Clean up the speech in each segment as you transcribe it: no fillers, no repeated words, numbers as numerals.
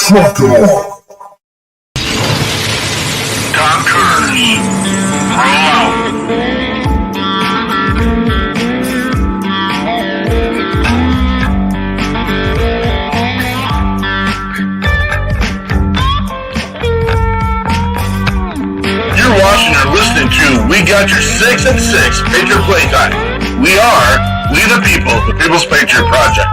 Truck it up. Tom Cruise, roll out. You're watching or listening to We Got Your 6 and 6 Patriot Playtime. We the people, the People's Patriot Project.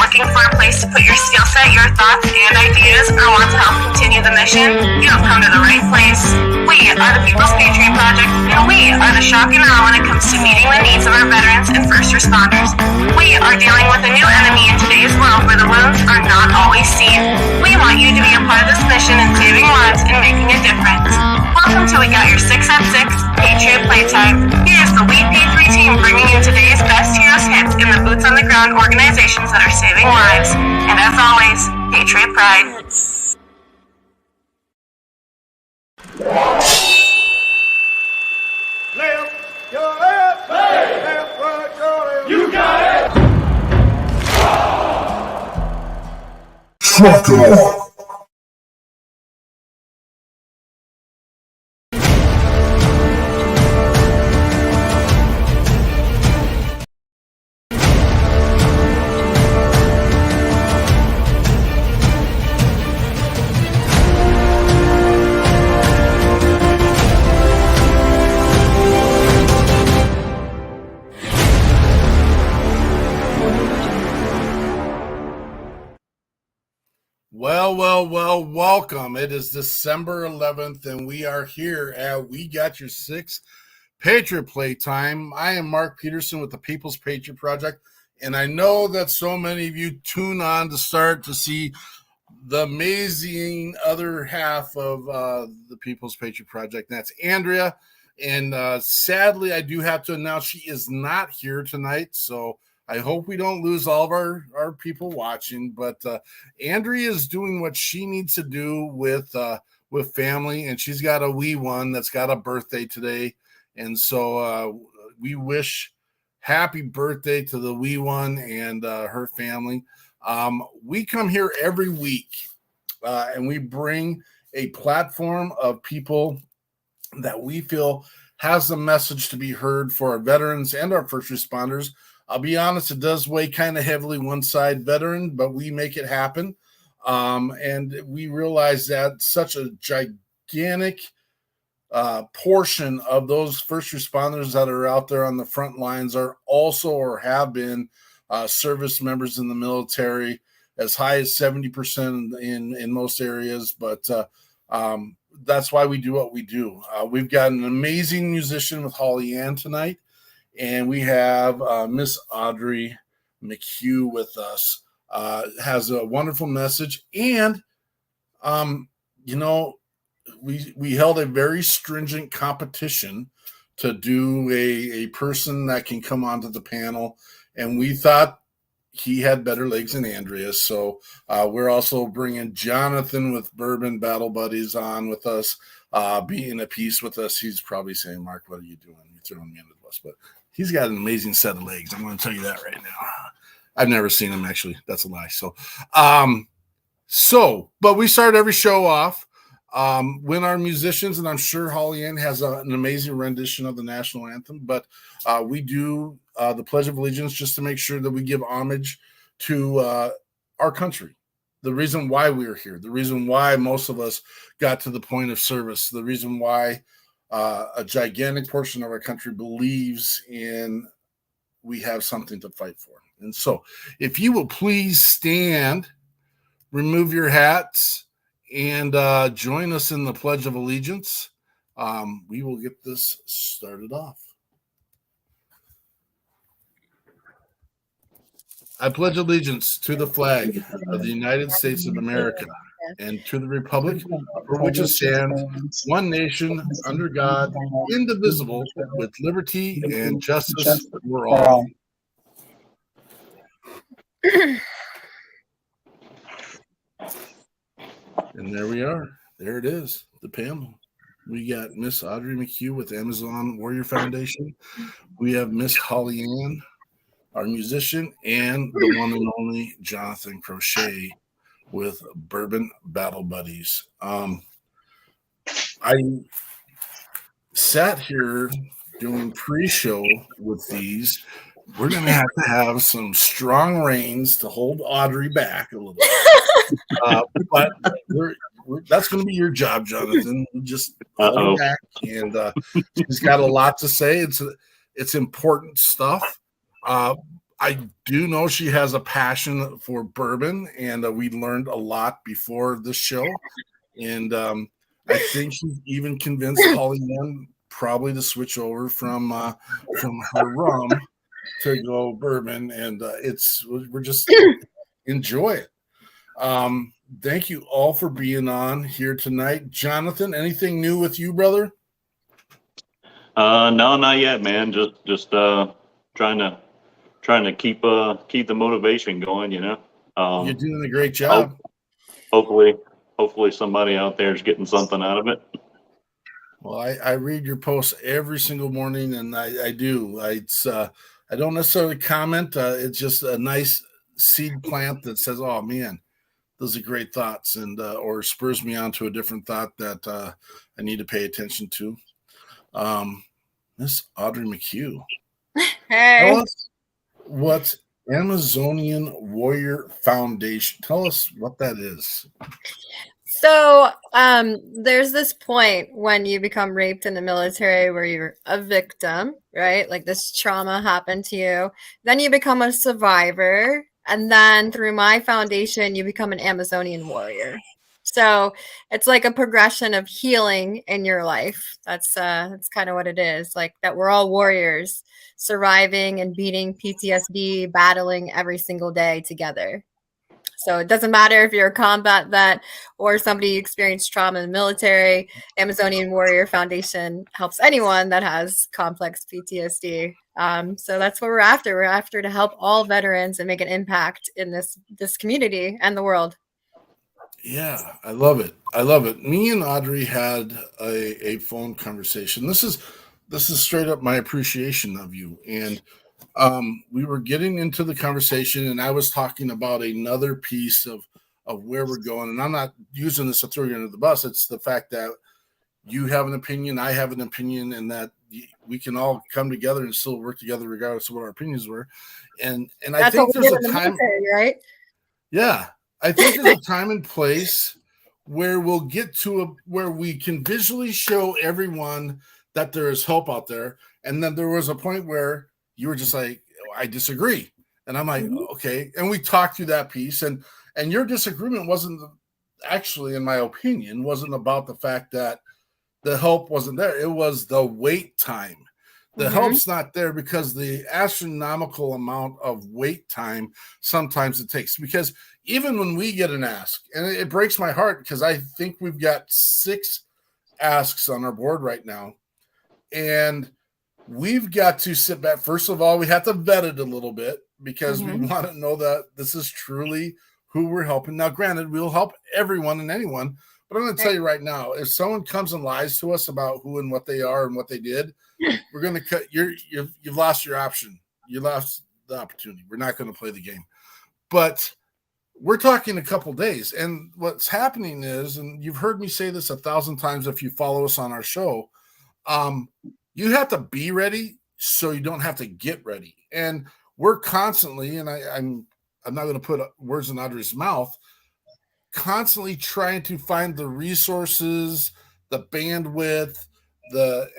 Looking for a place to put your skill set, your thoughts, and ideas, or want to help continue the mission? You have come to the right place. We are the People's Patriot Project, and we are the shock and awe when it comes to meeting the needs of our veterans and first responders. We are dealing with a new enemy in today's world where the wounds are not always seen. We want you to be a part of this mission in saving lives and making a difference. Welcome to We Got Your 6 at 6 Patriot Playtime. Here's the WeP3 Team bringing you today's best heroes hits in the boots on the ground organizations that are saving lives. And as always, Patriot Pride. Left, your left, hey. Left, right, your left. You got it. Truck it up. Well, welcome. It is December 11th, and we are here at We Got Your 6 Patriot Playtime. I am Mark Peterson with the People's Patriot Project, and I know that so many of you tune on to start to see the amazing other half of the People's Patriot Project. That's Andrea, and sadly, I do have to announce she is not here tonight, so I hope we don't lose all of our people watching, but Andrea is doing what she needs to do with family, and she's got a wee one that's got a birthday today, and so we wish happy birthday to the wee one and her family. We come here every week, and we bring a platform of people that we feel has a message to be heard for our veterans and our first responders. I'll be honest, it does weigh kind of heavily one side veteran, but we make it happen. And we realize that such a gigantic portion of those first responders that are out there on the front lines are also or have been service members in the military, as high as 70% in most areas. But that's why we do what we do. We've got an amazing musician with Holly Ann tonight. And we have Miss Audrey McHugh with us, has a wonderful message. And, we held a very stringent competition to do a person that can come onto the panel. And we thought he had better legs than Andrea. So we're also bringing Jonathan with Bourbon Battle Buddies on with us, being a piece with us. He's probably saying, Mark, what are you doing? You're throwing me under the bus. But he's got an amazing set of legs. I'm going to tell you that right now. I've never seen him, actually. That's a lie. But we start every show off when our musicians, and I'm sure Holly Ann has an amazing rendition of the national anthem, but we do the Pledge of Allegiance just to make sure that we give homage to our country. The reason why we are here, the reason why most of us got to the point of service, the reason why a gigantic portion of our country believes in we have something to fight for. And so if you will please stand, remove your hats, and join us in the Pledge of Allegiance, we will get this started off. I pledge allegiance to the flag of the United States of America and to the republic for which it stands, one nation, under God, indivisible, with liberty and justice for all. And there we are. There it is, the panel. We got Miss Audrey McHugh with Amazon Warrior Foundation. We have Miss Holly Ann, our musician, and the one and only Jonathan Crochet with Bourbon Battle Buddies. I sat here doing pre-show with these. We're going to have some strong reins to hold Audrey back a little bit. But that's going to be your job, Jonathan. Just hold her back. And she's got a lot to say. It's important stuff. I do know she has a passion for bourbon, and we learned a lot before this show. And I think she's even convinced Holly Ann probably to switch over from her rum to go bourbon, and we're just enjoy it. Thank you all for being on here tonight. Jonathan, anything new with you, brother? No, not yet, man. Just trying to keep the motivation going, you know. You're doing a great job. Hopefully somebody out there is getting something out of it. Well, I read your posts every single morning, and I do. I don't necessarily comment. It's just a nice seed plant that says, "Oh man, those are great thoughts," and or spurs me on to a different thought that I need to pay attention to. Miss Audrey McHugh, Hey. tell us what Amazonian Warrior Foundation. Tell us what that is. So there's this point when you become raped in the military where you're a victim, right? Like this trauma happened to you. Then you become a survivor. And then through my foundation, you become an Amazonian warrior. So it's like a progression of healing in your life. That's kind of what it is. Like that we're all warriors, surviving and beating PTSD, battling every single day together. So it doesn't matter if you're a combat vet or somebody who experienced trauma in the military. Amazonian Warrior Foundation helps anyone that has complex PTSD. So that's what we're after. We're after to help all veterans and make an impact in this community and the world. Yeah, I love it. I love it. Me and Audrey had a phone conversation. This is straight up my appreciation of you. And we were getting into the conversation, and I was talking about another piece of where we're going. And I'm not using this to throw you under the bus. It's the fact that you have an opinion, I have an opinion, and that we can all come together and still work together regardless of what our opinions were. And I think there's a time, right? Yeah. I think there's a time and place where we'll get to where we can visually show everyone that there is help out there. And then there was a point where you were just like, I disagree. And I'm like, okay. And we talked through that piece. And your disagreement wasn't actually, in my opinion, wasn't about the fact that the help wasn't there. It was the wait time. The help's not there because the astronomical amount of wait time sometimes it takes. Because even when we get an ask, and it breaks my heart because I think we've got 6 asks on our board right now. And we've got to sit back. First of all, we have to vet it a little bit because we want to know that this is truly who we're helping. Now, granted, we'll help everyone and anyone, but I'm going to tell you right now, if someone comes and lies to us about who and what they are and what they did, we're going to cut. You've lost your option. You lost the opportunity. We're not going to play the game. But we're talking a couple days, and what's happening is, and you've heard me say this 1,000 times if you follow us on our show, you have to be ready so you don't have to get ready. And we're constantly, and I'm not going to put words in Audrey's mouth, constantly trying to find the resources, the bandwidth,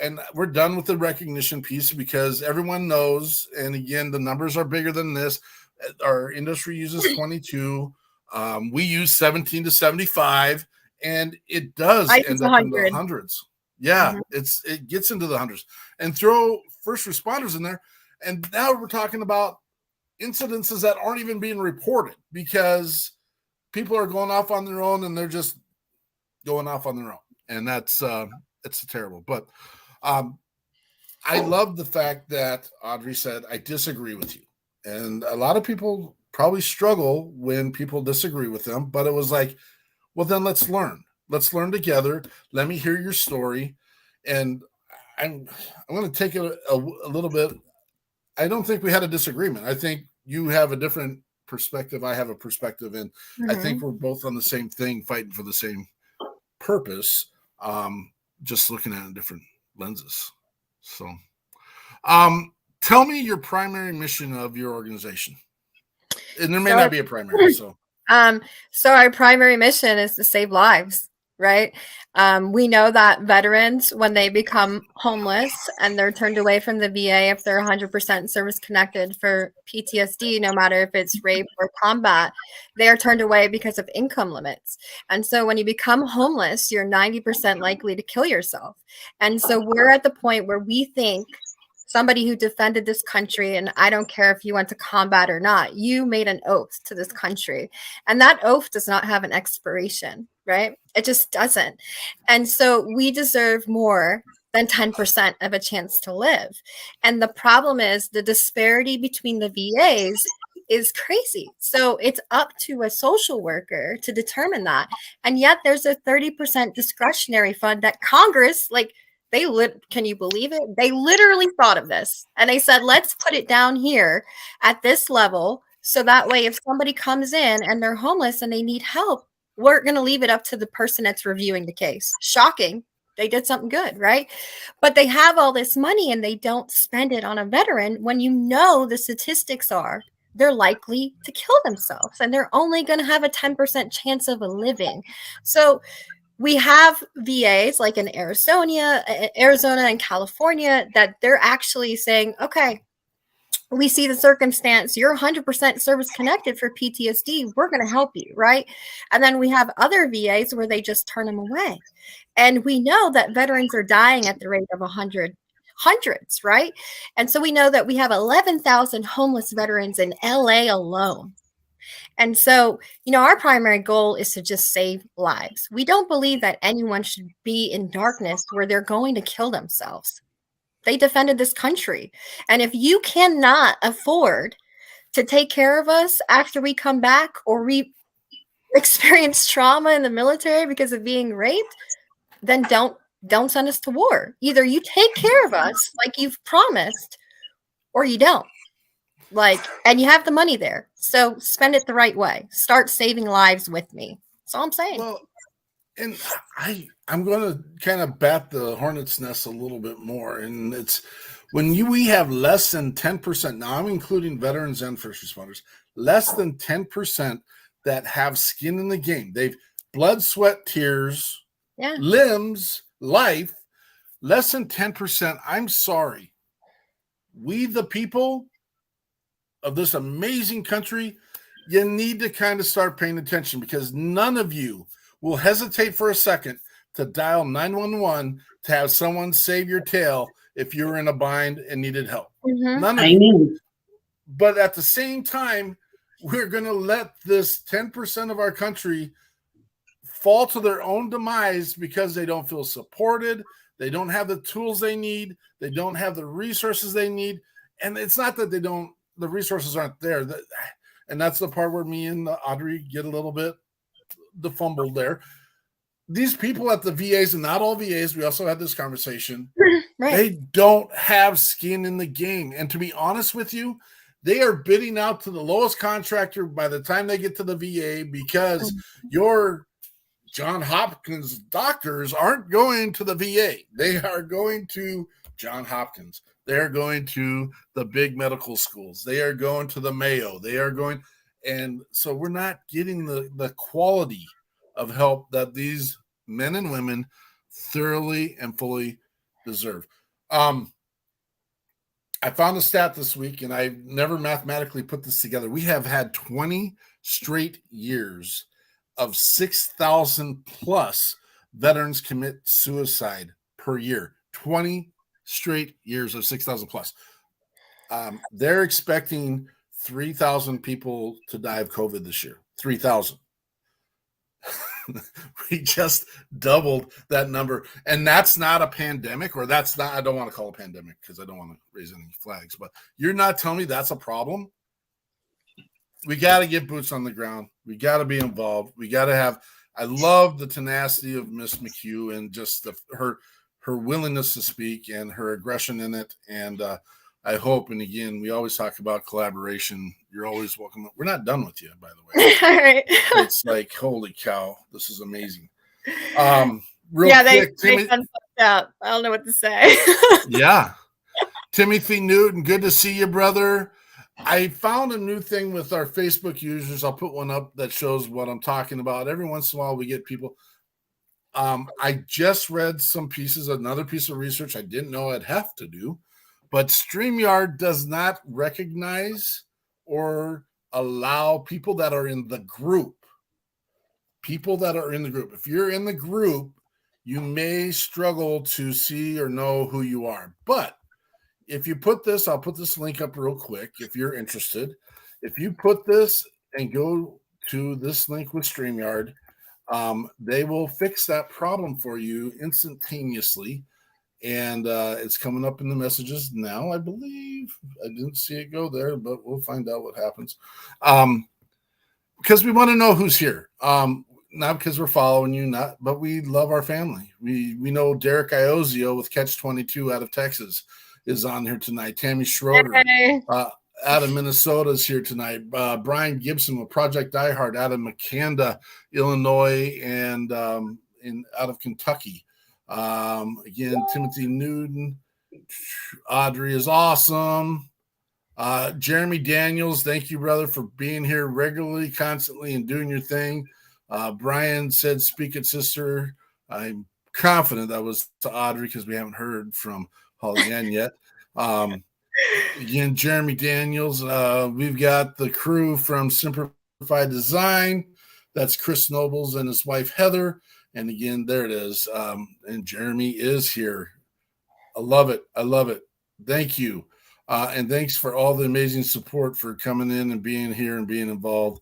and we're done with the recognition piece because everyone knows, and again, the numbers are bigger than this. Our industry uses 22. We use 17 to 75, and it does end up in the hundreds. Yeah, it gets into the hundreds. And throw first responders in there, and now we're talking about incidences that aren't even being reported because people are going off on their own, and they're just going off on their own, and that's it's terrible. But I love the fact that Audrey said, I disagree with you. And a lot of people probably struggle when people disagree with them, but it was like, well, then let's learn. Let's learn together. Let me hear your story. And I'm going to take it a little bit. I don't think we had a disagreement. I think you have a different perspective. I have a perspective. And I think we're both on the same thing, fighting for the same purpose, just looking at it in different lenses. So, tell me your primary mission of your organization. And there may not be a primary. So our primary mission is to save lives, right? We know that veterans, when they become homeless and they're turned away from the VA, if they're 100% service connected for PTSD, no matter if it's rape or combat, they are turned away because of income limits. And so when you become homeless, you're 90% likely to kill yourself. And so we're at the point where we think somebody who defended this country, and I don't care if you went to combat or not, you made an oath to this country. And that oath does not have an expiration, right? It just doesn't. And so we deserve more than 10% of a chance to live. And the problem is the disparity between the VAs is crazy. So it's up to a social worker to determine that. And yet there's a 30% discretionary fund that Congress, can you believe it? They literally thought of this and they said, let's put it down here at this level. So that way, if somebody comes in and they're homeless and they need help, we're going to leave it up to the person that's reviewing the case. Shocking. They did something good, right? But they have all this money and they don't spend it on a veteran when you know the statistics are they're likely to kill themselves and they're only going to have a 10% chance of a living. So we have VAs like in Arizona and California that they're actually saying, okay, we see the circumstance. You're 100% service connected for PTSD. We're going to help you, right? And then we have other VAs where they just turn them away. And we know that veterans are dying at the rate of hundreds, right? And so we know that we have 11,000 homeless veterans in LA alone. And so, our primary goal is to just save lives. We don't believe that anyone should be in darkness where they're going to kill themselves. They defended this country. And if you cannot afford to take care of us after we come back or we experience trauma in the military because of being raped, then don't send us to war. Either you take care of us like you've promised or you don't. And you have the money there. So spend it the right way. Start saving lives with me. That's all I'm saying. Well, and I'm going to kind of bat the hornet's nest a little bit more. And it's when we have less than 10%, now I'm including veterans and first responders, less than 10% that have skin in the game. They've blood, sweat, tears, limbs, life, less than 10%. I'm sorry. We, the people of this amazing country, you need to kind of start paying attention because none of you will hesitate for a second to dial 911 to have someone save your tail if you're in a bind and needed help. None of you. But at the same time, we're going to let this 10% of our country fall to their own demise because they don't feel supported. They don't have the tools they need. They don't have the resources they need. And it's not that the resources aren't there. And that's the part where me and Audrey get a little bit the fumble there. These people at the VAs, and not all VAs, we also had this conversation, right. They don't have skin in the game. And to be honest with you, they are bidding out to the lowest contractor by the time they get to the VA because your John Hopkins doctors aren't going to the VA. They are going to John Hopkins. They're going to the big medical schools. They are going to the Mayo. They are going, and so we're not getting the quality of help that these men and women thoroughly and fully deserve. I found a stat this week, and I've never mathematically put this together. We have had 20 straight years of 6,000 plus veterans commit suicide per year. 20 straight years of 6,000 plus. They're expecting 3,000 people to die of COVID this year. 3,000. We just doubled that number. And that's not a pandemic, or that's not, I don't want to call it a pandemic because I don't want to raise any flags, but you're not telling me that's a problem? We got to get boots on the ground. We got to be involved. We got to have, I love the tenacity of Miss McHugh and just her willingness to speak and her aggression in it. And I hope, and again, we always talk about collaboration. You're always welcome. We're not done with you, by the way. All right. It's like, holy cow, this is amazing. Real Yeah, quick, they done fucked up. I don't know what to say. yeah. Timothy Newton, good to see you, brother. I found a new thing with our Facebook users. I'll put one up that shows what I'm talking about. Every once in a while, we get people. I just read some pieces, another piece of research I didn't know I'd have to do, but StreamYard does not recognize or allow people that are in the group. People that are in the group. If you're in the group, you may struggle to see or know who you are. But if you put this, I'll put this link up real quick if you're interested. If you put this and go to this link with StreamYard, they will fix that problem for you instantaneously. And it's coming up in the messages now, I believe. I didn't see it go there, but we'll find out what happens. Because we want to know who's here. Not because we're following you, but we love our family. We know Derek Iozio with Catch 22 out of Texas is on here tonight. Tammy Schroeder out of Minnesota is here tonight. Brian Gibson with Project Diehard out of Makanda, Illinois, and out of Kentucky. Again, Timothy Newton, Audrey is awesome. Jeremy Daniels, thank you, brother, for being here regularly, constantly, and doing your thing. Brian said, "Speak it, sister." I'm confident that was to Audrey because we haven't heard from Holly Ann yet. Again, Jeremy Daniels. We've got the crew from Simplified Design. That's Chris Nobles and his wife, Heather. And again, there it is. And Jeremy is here. I love it. I love it. Thank you. And thanks for all the amazing support for coming in and being here and being involved.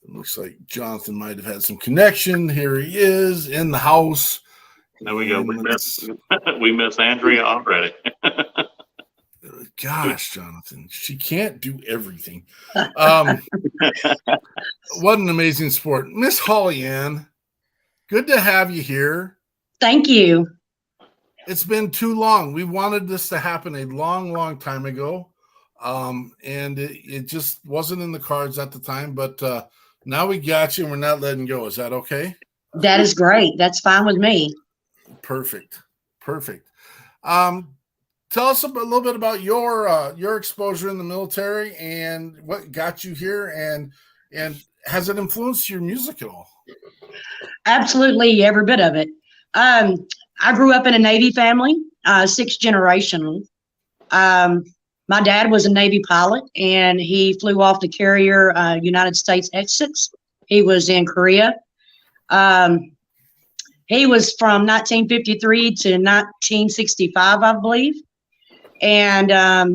It looks like Jonathan might have had some connection. Here he is in the house. There we go. We miss Andrea already. Gosh, Jonathan, she can't do everything. What an amazing sport. Miss Holly Ann, good to have you here. Thank you. It's been too long. We wanted this to happen a long, long time ago. And it just wasn't in the cards at the time, but now we got you and we're not letting go. Is that okay? That is great. That's fine with me. Perfect. Tell us a little bit about your exposure in the military and what got you here, and has it influenced your music at all? Absolutely, every bit of it. I grew up in a Navy family, 6th generation. My dad was a Navy pilot, and he flew off the carrier United States Essex. He was in Korea. He was from 1953 to 1965, I believe. And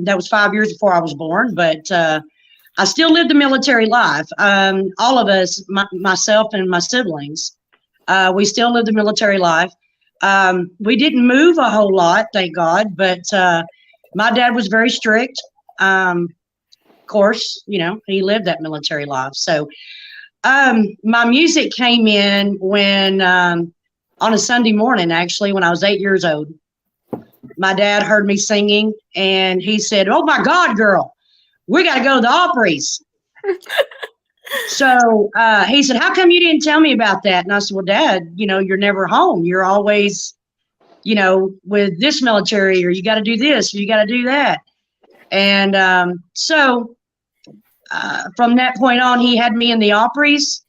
that was 5 years before I was born, but I still lived the military life. All of us, myself and my siblings, we still lived the military life. We didn't move a whole lot, thank God, but my dad was very strict. Of course, he lived that military life. So my music came in when on a Sunday morning, actually, when I was 8 years old. My dad heard me singing, and he said, "Oh, my God, girl, we got to go to the Opry's." So he said, "How come you didn't tell me about that?" And I said, "Well, Dad, you're never home. You're always, with this military, or you got to do this, or you got to do that." And so from that point on, he had me in the Opry's,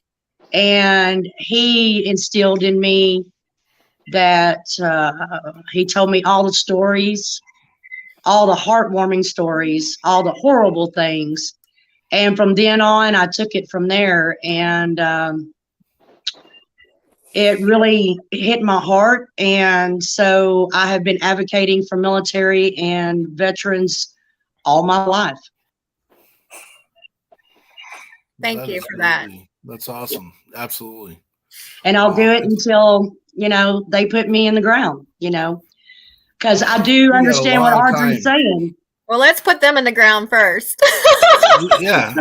and he instilled in me that he told me all the stories, all the heartwarming stories, all the horrible things. And from then on, I took it from there, and it really hit my heart. And so I have been advocating for military and veterans all my life. Thank you for that. Absolutely. That's awesome. Absolutely. And I'll do it It's- until, they put me in the ground, because I do We got a understand what long Audrey's time. saying. Well, let's put them in the ground first. Yeah,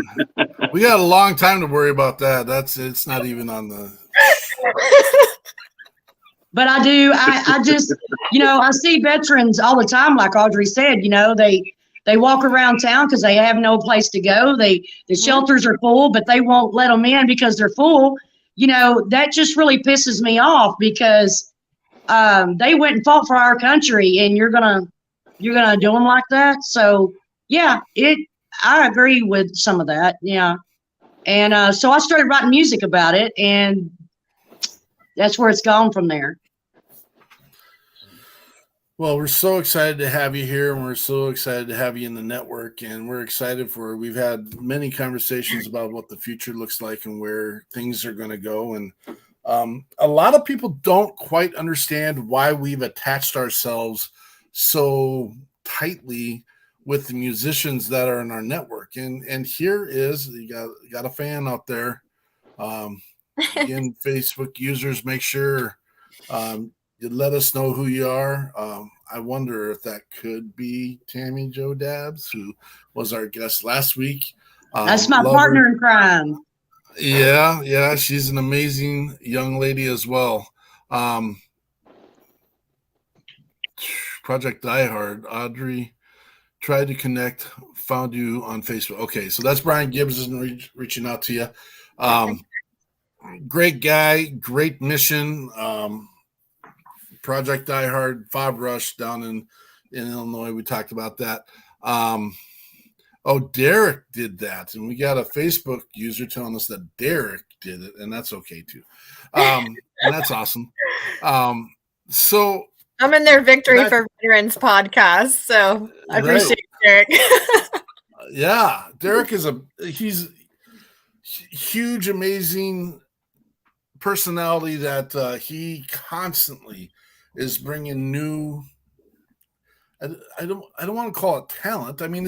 we got a long time to worry about that. It's not even on the. But I just, I see veterans all the time, like Audrey said, they walk around town because they have no place to go. The shelters are full, but they won't let them in because they're full. That just really pisses me off because they went and fought for our country, and you're gonna do them like that. So yeah, I agree with some of that. Yeah, and so I started writing music about it, and that's where it's gone from there. Well, we're so excited to have you here, and we're so excited to have you in the network, and we're excited we've had many conversations about what the future looks like and where things are going to go. And a lot of people don't quite understand why we've attached ourselves so tightly with the musicians that are in our network. And here is, you got a fan out there. Again, Facebook users, make sure you let us know who you are. I wonder if that could be Tammy Jo Dabbs, who was our guest last week. That's my partner in crime. Yeah, she's an amazing young lady as well. Project Die Hard, Audrey tried to connect, found you on Facebook. Okay, so that's Brian Gibbs reaching out to you. Great guy, great mission. Project Die Hard, Fob Rush down in Illinois. We talked about that. Derek did that, and we got a Facebook user telling us that Derek did it, and that's okay too. And that's awesome. So I'm in their Victory for Veterans podcast, so I appreciate Derek. Yeah, Derek is he's huge, amazing personality that he constantly is bringing new. I don't want to call it talent. I mean,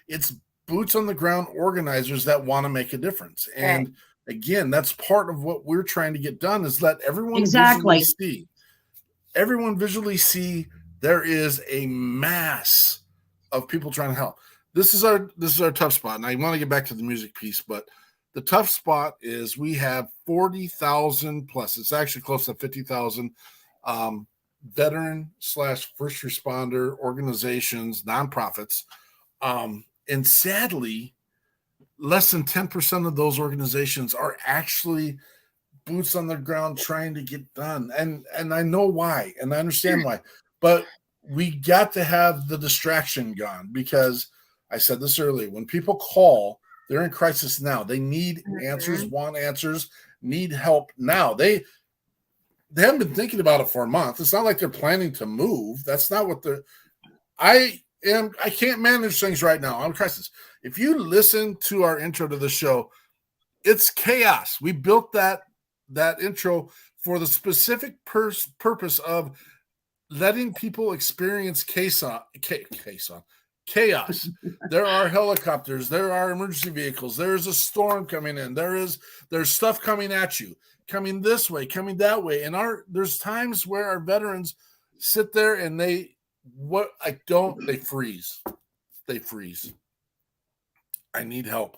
it's boots on the ground organizers that want to make a difference. And again, that's part of what we're trying to get done is let everyone visually see. Everyone visually see there is a mass of people trying to help. This is our tough spot, and I want to get back to the music piece, but the tough spot is we have 40,000 plus. It's actually close to 50,000 veteran / first responder organizations, nonprofits. And sadly, less than 10% of those organizations are actually boots on the ground trying to get done. And I know why, and I understand why, but we got to have the distraction gone because I said this earlier, when people call, they're in crisis now. They need answers, want answers, need help now. They haven't been thinking about it for a month. It's not like they're planning to move. That's not what I can't manage things right now. I'm in crisis. If you listen to our intro to the show, it's chaos. We built that intro for the specific purpose of letting people experience chaos. There are helicopters, there are emergency vehicles, there is a storm coming in, there's stuff coming at you, coming this way, coming that way. And there's times where our veterans sit there and they freeze. They freeze. I need help.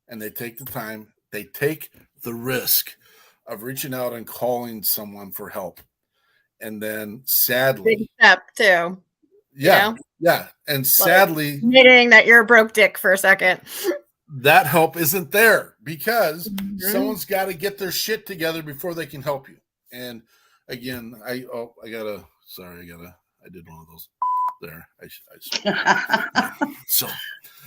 And they take the time, they take the risk of reaching out and calling someone for help. And then sadly, big step too. Yeah. And sadly, admitting that you're a broke dick for a second. That help isn't there because someone's got to get their shit together before they can help you. And again, I did one of those there. So.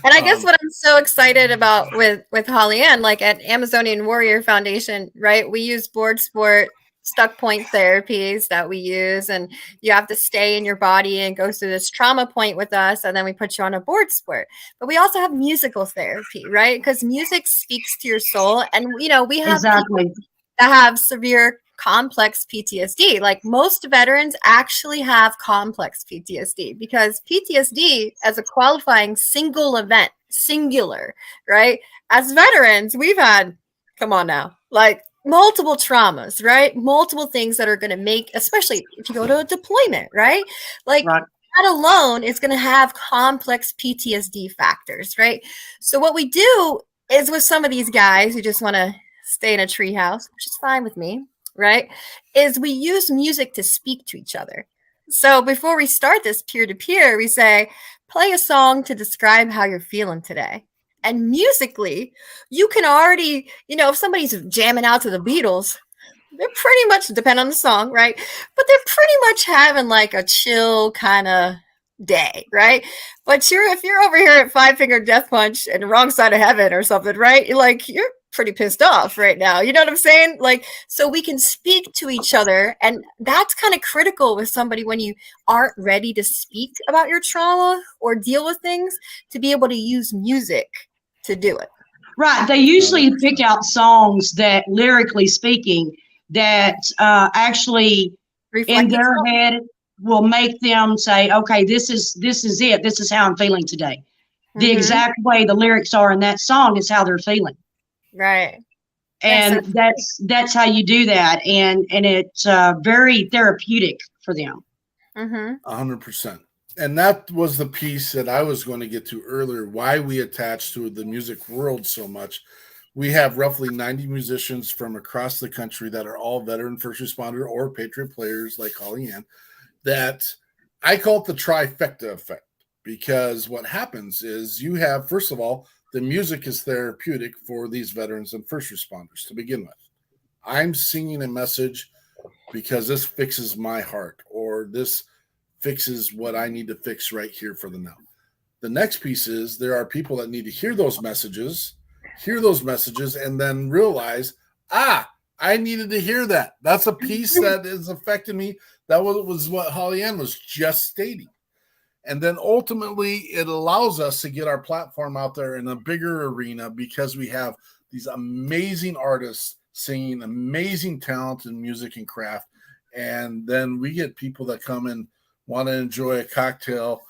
And I guess what I'm so excited about with Holly Ann, like at Amazonian Warrior Foundation, right? We use board sport stuck point therapies that we use, and you have to stay in your body and go through this trauma point with us, and then we put you on a board sport. But we also have musical therapy, right? Because music speaks to your soul, and we have people that have severe complex PTSD. Like most veterans actually have complex PTSD because PTSD as a qualifying single event, singular, right? As veterans, we've had, come on now, like multiple traumas, right? Multiple things that are going to make, especially if you go to a deployment, right? Like that alone is going to have complex PTSD factors, right? So what we do is with some of these guys who just want to stay in a treehouse, which is fine with me, right? Is we use music to speak to each other. So before we start this peer-to-peer, we say, play a song to describe how you're feeling today. And musically, you can already, you know, if somebody's jamming out to the Beatles, they're pretty much, depend on the song, right? But they're pretty much having like a chill kind of day, right? But if you're over here at Five Finger Death Punch and the wrong side of heaven or something, right? You're pretty pissed off right now. You know what I'm saying? Like, so we can speak to each other, and that's kind of critical with somebody when you aren't ready to speak about your trauma or deal with things, to be able to use music to do it. Right. They usually pick out songs that, lyrically speaking, that actually in their head will make them say, okay, this is it. This is how I'm feeling today. The exact way the lyrics are in that song is how they're feeling. Right. And that's how you do that. And it's very therapeutic for them. 100%. And that was the piece that I was going to get to earlier, why we attach to the music world so much. We have roughly 90 musicians from across the country that are all veteran first responder or Patriot players like Holly Ann, that I call it the trifecta effect, because what happens is you have, first of all, the music is therapeutic for these veterans and first responders to begin with. I'm singing a message because this fixes my heart, or this fixes what I need to fix right here for the now. The next piece is there are people that need to hear those messages, and then realize, I needed to hear that. That's a piece that is affecting me. That was what Holly Ann was just stating. And then ultimately it allows us to get our platform out there in a bigger arena, because we have these amazing artists singing amazing talent in music and craft. And then we get people that come and want to enjoy a cocktail.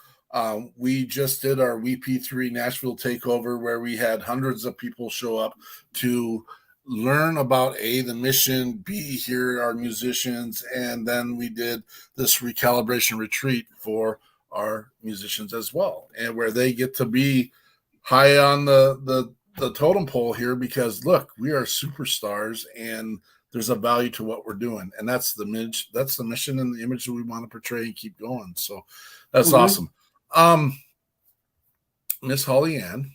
We just did our WeP3 Nashville takeover, where we had hundreds of people show up to learn about the mission, B, hear our musicians, and then we did this recalibration retreat for our musicians as well, and where they get to be high on the totem pole here, because look, we are superstars and there's a value to what we're doing, and that's the mission and the image that we want to portray and keep going. So that's awesome. Miss Holly Ann,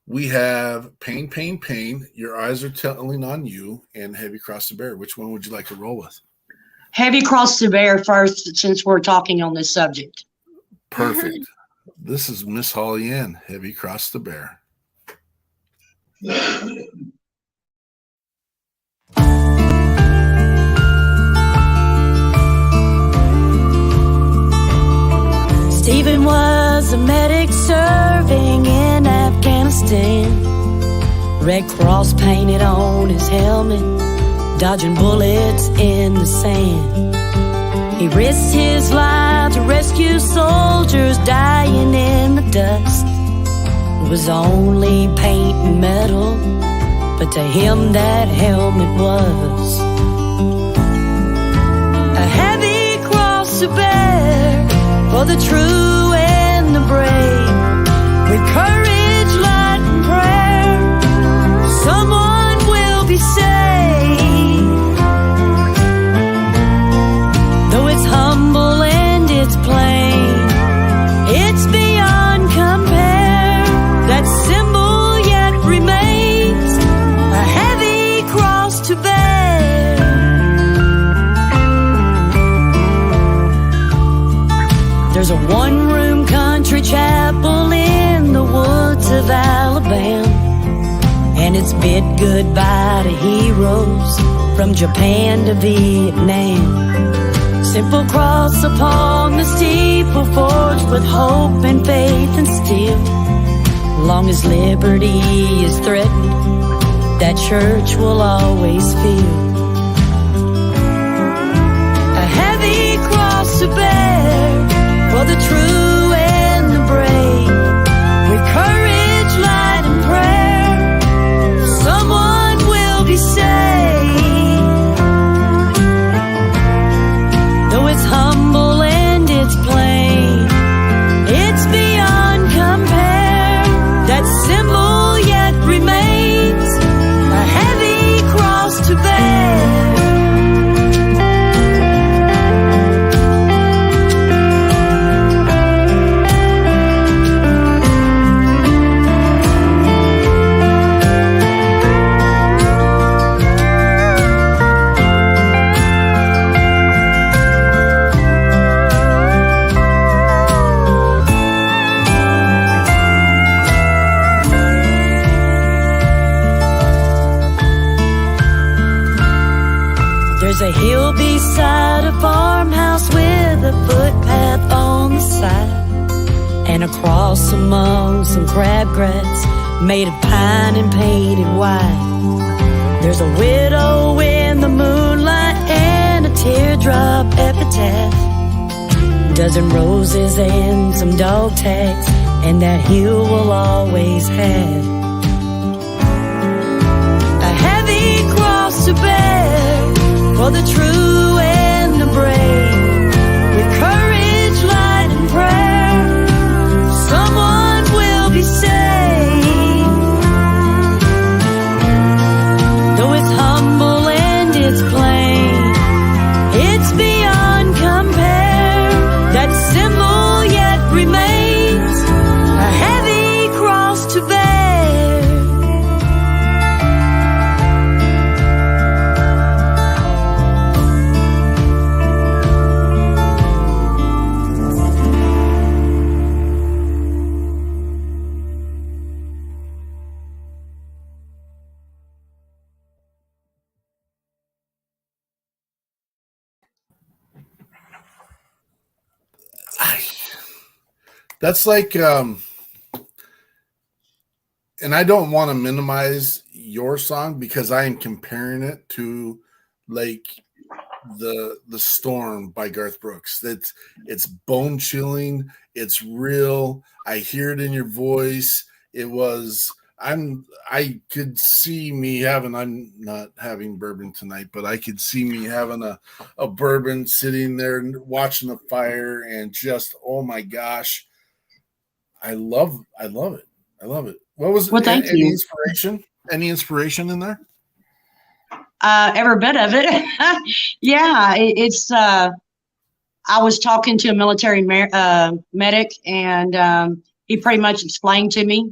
we have Pain, Pain, Pain, Your Eyes Are Telling on You, and Heavy Cross the Bear. Which one would you like to roll with? Heavy Cross the Bear first, since we're talking on this subject. Perfect. This is Miss Holly Ann, Heavy Cross the Bear. Stephen was a medic serving in Afghanistan. Red Cross painted on his helmet, dodging bullets in the sand. He risked his life to rescue soldiers dying in the dust. It was only paint and metal, but to him that helmet was a heavy cross to bear for the true and the brave. With courage, light, and prayer, someone will be saved. Though it's humble and it's plain, it's beyond compare. That symbol yet remains a heavy cross to bear. There's a one-room country chapel in the woods of Alabama, and it's bid goodbye to heroes from Japan to Vietnam. Simple cross upon the steeple, forged with hope and faith and steel. Long as liberty is threatened, that church will always feel the true and the brave. With courage, light, and prayer, someone will be saved. Though it's humble and it's plain, it's beyond compare. That symbol yet remains a heavy cross to bear. There's a hill beside a farmhouse with a footpath on the side, and a cross among some crabgrass made of pine and painted white. There's a widow in the moonlight and a teardrop epitaph, dozen roses and some dog tags, and that hill will always have a heavy cross to bear. For the true and the brave, with courage, light, and prayer, someone will be saved. Though it's humble and it's plain, it's beyond compare. That symbol yet remains a heavy cross to bear. That's like, and I don't want to minimize your song because I am comparing it to like the Storm by Garth Brooks. It's bone chilling. It's real. I hear it in your voice. I could see me having, I'm not having bourbon tonight, but I could see me having a bourbon sitting there watching the fire and just, oh my gosh. I love it. I love it. What was Well, thank you. inspiration? Any inspiration in there? Every bit of it. Yeah, it's. I was talking to a military medic, and he pretty much explained to me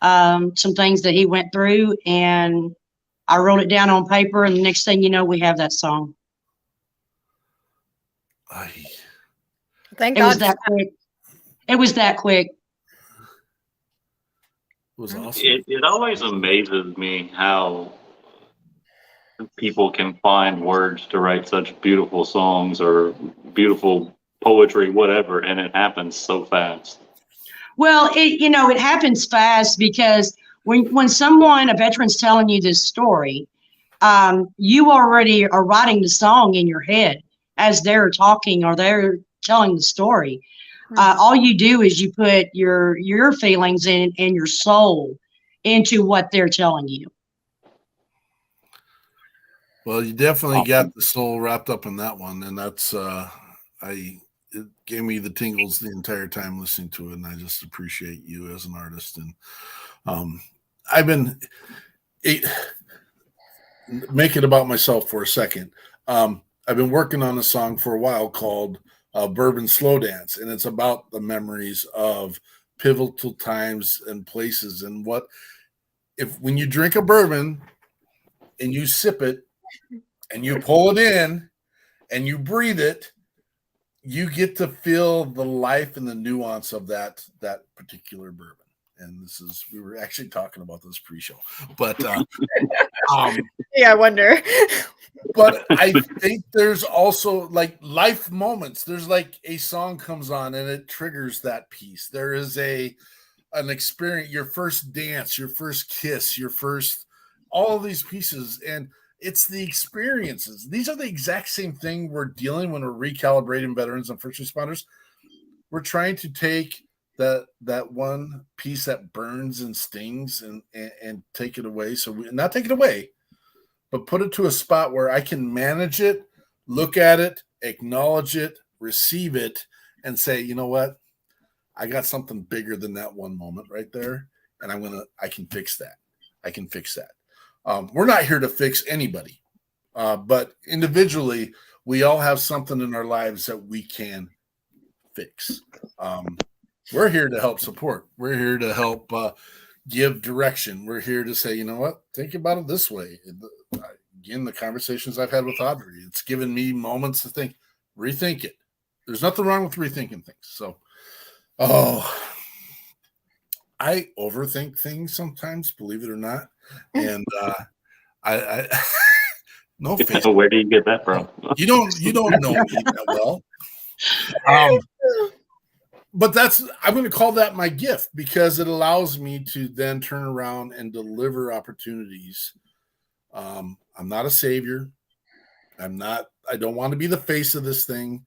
some things that he went through, and I wrote it down on paper. And the next thing you know, we have that song. Thank It God. was that quick. It was that quick. It was awesome. It always amazes me how people can find words to write such beautiful songs or beautiful poetry, whatever, and it happens so fast. Well, it happens fast because when someone, a veteran's telling you this story, you already are writing the song in your head as they're talking or they're telling the story. All you do is you put your feelings and your soul into what they're telling you. Well, you definitely got the soul wrapped up in that one, and that's it gave me the tingles the entire time listening to it, and I just appreciate you as an artist. And I've been make it about myself for a second. I've been working on a song for a while called Bourbon Slow Dance, and it's about the memories of pivotal times and places, and when you drink a bourbon and you sip it and you pull it in and you breathe it, you get to feel the life and the nuance of that particular bourbon. And we were actually talking about this pre-show, but yeah, I wonder. But I think there's also like life moments. There's like a song comes on and it triggers that piece. There is an experience, your first dance, your first kiss, all of these pieces. And it's the experiences. These are the exact same thing we're dealing when we're recalibrating veterans and first responders. we're trying to take that one piece that burns and stings and take it away. So we not take it away, but put it to a spot where I can manage it, look at it, acknowledge it, receive it, and say, you know what? I got something bigger than that one moment right there. And I can fix that. I can fix that. We're not here to fix anybody, but individually, we all have something in our lives that we can fix. We're here to help support. We're here to help give direction. We're here to say, you know what, think about it this way. Again, the conversations I've had with Audrey, it's given me moments to think, rethink it. There's nothing wrong with rethinking things. So, I overthink things sometimes, believe it or not. And I no face. Where do you get that from? You don't know me that well. But I'm going to call that my gift because it allows me to then turn around and deliver opportunities. I'm not a savior. I don't want to be the face of this thing.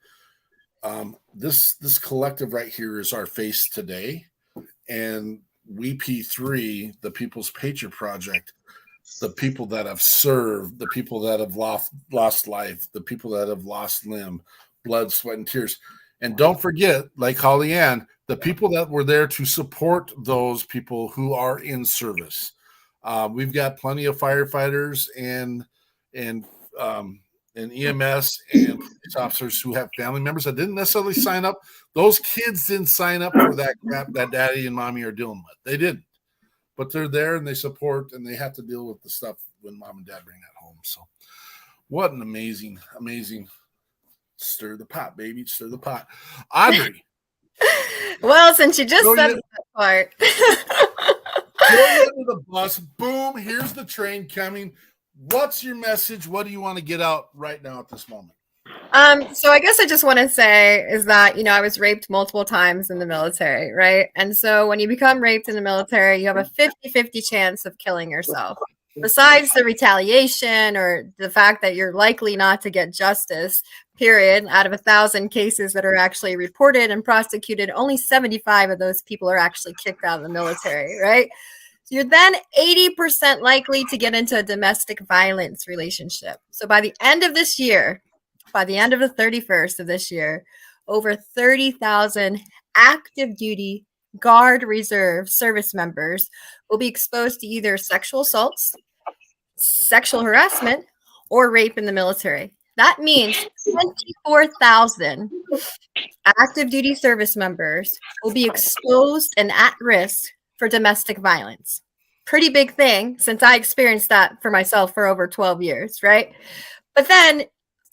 This collective right here is our face today. And WeP3, the People's Patriot Project, the people that have served, the people that have lost life, the people that have lost limb, blood, sweat, and tears. And don't forget, like Holly Ann, the people that were there to support those people who are in service. We've got plenty of firefighters and EMS and police officers who have family members that didn't necessarily sign up. Those kids didn't sign up for that crap that daddy and mommy are dealing with. They didn't. But they're there and they support and they have to deal with the stuff when mom and dad bring that home. So what an amazing stir the pot, baby. Stir the pot. Audrey. Well, since you just said that part. Throw into the bus. Boom. Here's the train coming. What's your message? What do you want to get out right now at this moment? So I guess I just want to say is that, I was raped multiple times in the military, right? And so when you become raped in the military, you have a 50-50 chance of killing yourself. Besides the retaliation or the fact that you're likely not to get justice, period, out of 1,000 cases that are actually reported and prosecuted, only 75 of those people are actually kicked out of the military, right? So you're then 80% likely to get into a domestic violence relationship. So by the end of this year, by the end of the 31st of this year, over 30,000 active duty Guard Reserve service members will be exposed to either sexual assaults, sexual harassment, or rape in the military. That means 24,000 active duty service members will be exposed and at risk for domestic violence. Pretty big thing since I experienced that for myself for over 12 years, right? But then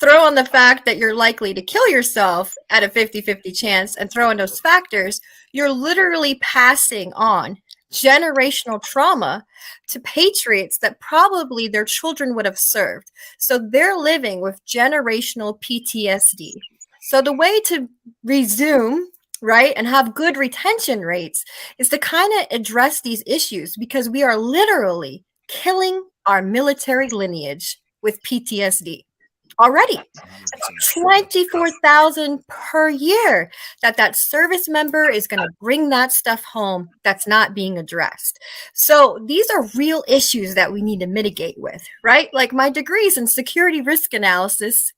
throw on the fact that you're likely to kill yourself at a 50-50 chance and throw in those factors, you're literally passing on generational trauma to patriots that probably their children would have served. So they're living with generational PTSD. So the way to resume, right, and have good retention rates is to kind of address these issues because we are literally killing our military lineage with PTSD. Already, 24,000 per year that service member is going to bring that stuff home that's not being addressed. So these are real issues that we need to mitigate with, right? Like my degrees in security risk analysis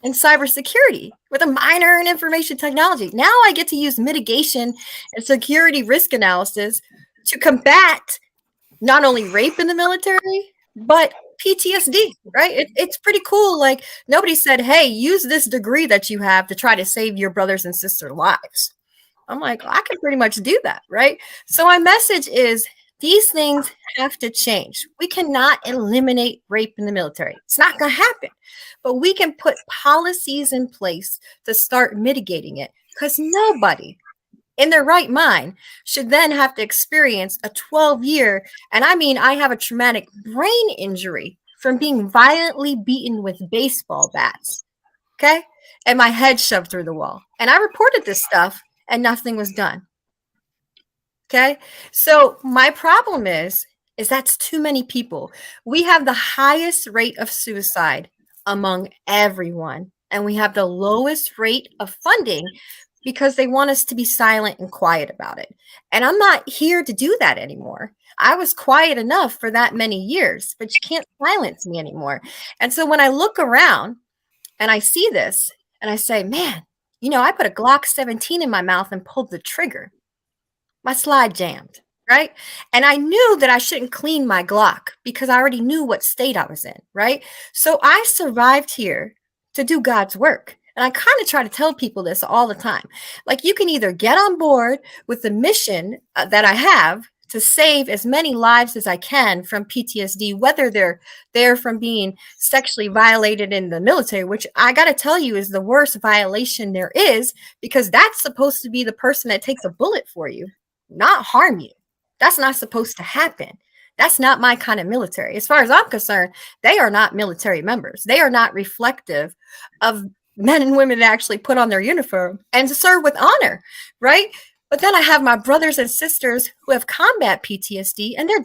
and cybersecurity with a minor in information technology. Now I get to use mitigation and security risk analysis to combat not only rape in the military, but PTSD, right? It's pretty cool. Like nobody said, hey, use this degree that you have to try to save your brothers and sisters' lives. I'm like, I can pretty much do that, right? So my message is these things have to change. We cannot eliminate rape in the military. It's not going to happen, but we can put policies in place to start mitigating it because nobody in their right mind should then have to experience a 12-year, and I mean, I have a traumatic brain injury from being violently beaten with baseball bats, okay? And my head shoved through the wall. And I reported this stuff and nothing was done, okay? So my problem is that's too many people. We have the highest rate of suicide among everyone, and we have the lowest rate of funding because they want us to be silent and quiet about it. And I'm not here to do that anymore. I was quiet enough for that many years, but you can't silence me anymore. And so when I look around and I see this and I say, man, I put a Glock 17 in my mouth and pulled the trigger. My slide jammed, right? And I knew that I shouldn't clean my Glock because I already knew what state I was in, right? So I survived here to do God's work. And I kind of try to tell people this all the time. Like, you can either get on board with the mission that I have to save as many lives as I can from PTSD, whether they're there from being sexually violated in the military, which I got to tell you is the worst violation there is, because that's supposed to be the person that takes a bullet for you, not harm you. That's not supposed to happen. That's not my kind of military. As far as I'm concerned, they are not military members. They are not reflective of men and women that actually put on their uniform and to serve with honor, right? But then I have my brothers and sisters who have combat PTSD, and they're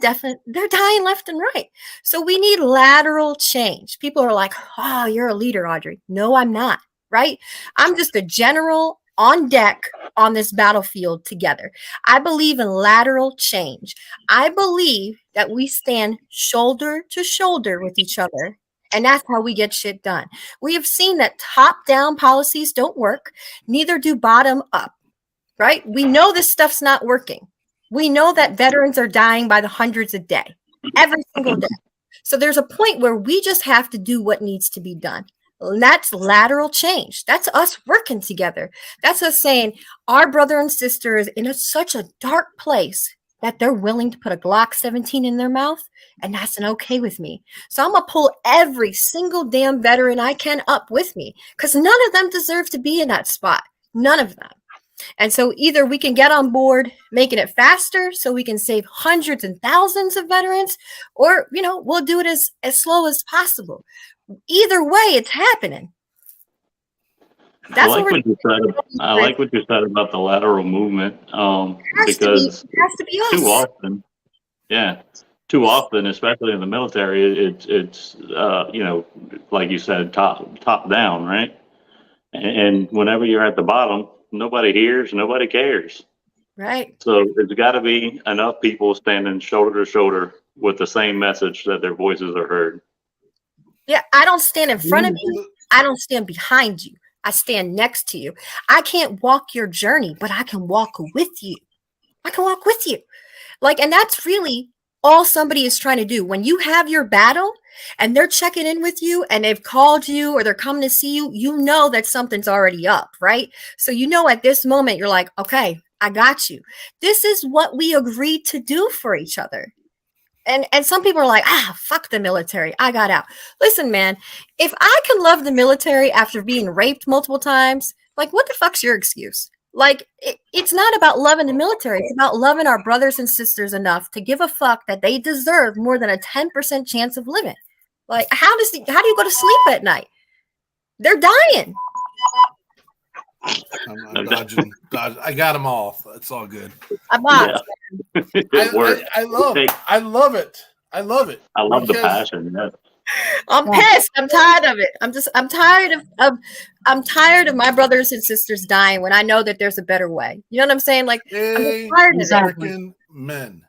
dying left and right. So we need lateral change. People are like, oh, you're a leader, Audrey. No, I'm not, right? I'm just a general on deck on this battlefield together. I believe in lateral change. I believe that we stand shoulder to shoulder with each other, and that's how we get shit done. We have seen that top-down policies don't work, neither do bottom-up. Right? We know this stuff's not working. We know that veterans are dying by the hundreds a day, every single day. So there's a point where we just have to do what needs to be done. And that's lateral change. That's us working together. That's us saying our brother and sister is in such a dark place that they're willing to put a Glock 17 in their mouth, and that's an okay with me. So I'm going to pull every single damn veteran I can up with me, because none of them deserve to be in that spot. None of them. And so either we can get on board making it faster so we can save hundreds and thousands of veterans, or, we'll do it as slow as possible. Either way, it's happening. I like what you said about the lateral movement, because too often, especially in the military, it's like you said, top down, right? And whenever you're at the bottom, nobody hears, nobody cares. Right. So there's got to be enough people standing shoulder to shoulder with the same message that their voices are heard. Yeah, I don't stand in front of you. I don't stand behind you. I stand next to you. I can't walk your journey, but I can walk with you. And that's really all somebody is trying to do. When you have your battle and they're checking in with you and they've called you or they're coming to see you, you know that something's already up, right? So at this moment, you're like, okay, I got you. This is what we agreed to do for each other. And some people are like, fuck the military. I got out. Listen, man, if I can love the military after being raped multiple times, like, what the fuck's your excuse? Like, it's not about loving the military. It's about loving our brothers and sisters enough to give a fuck that they deserve more than a 10% chance of living. Like, how do you go to sleep at night? They're dying. I'm dodging. I got them all. It's all good. I'm not. I love it. I love it. I love the passion. Yeah. I'm pissed. I'm tired of it. I'm tired of my brothers and sisters dying when I know that there's a better way. You know what I'm saying? Like, I'm tired of it. Men.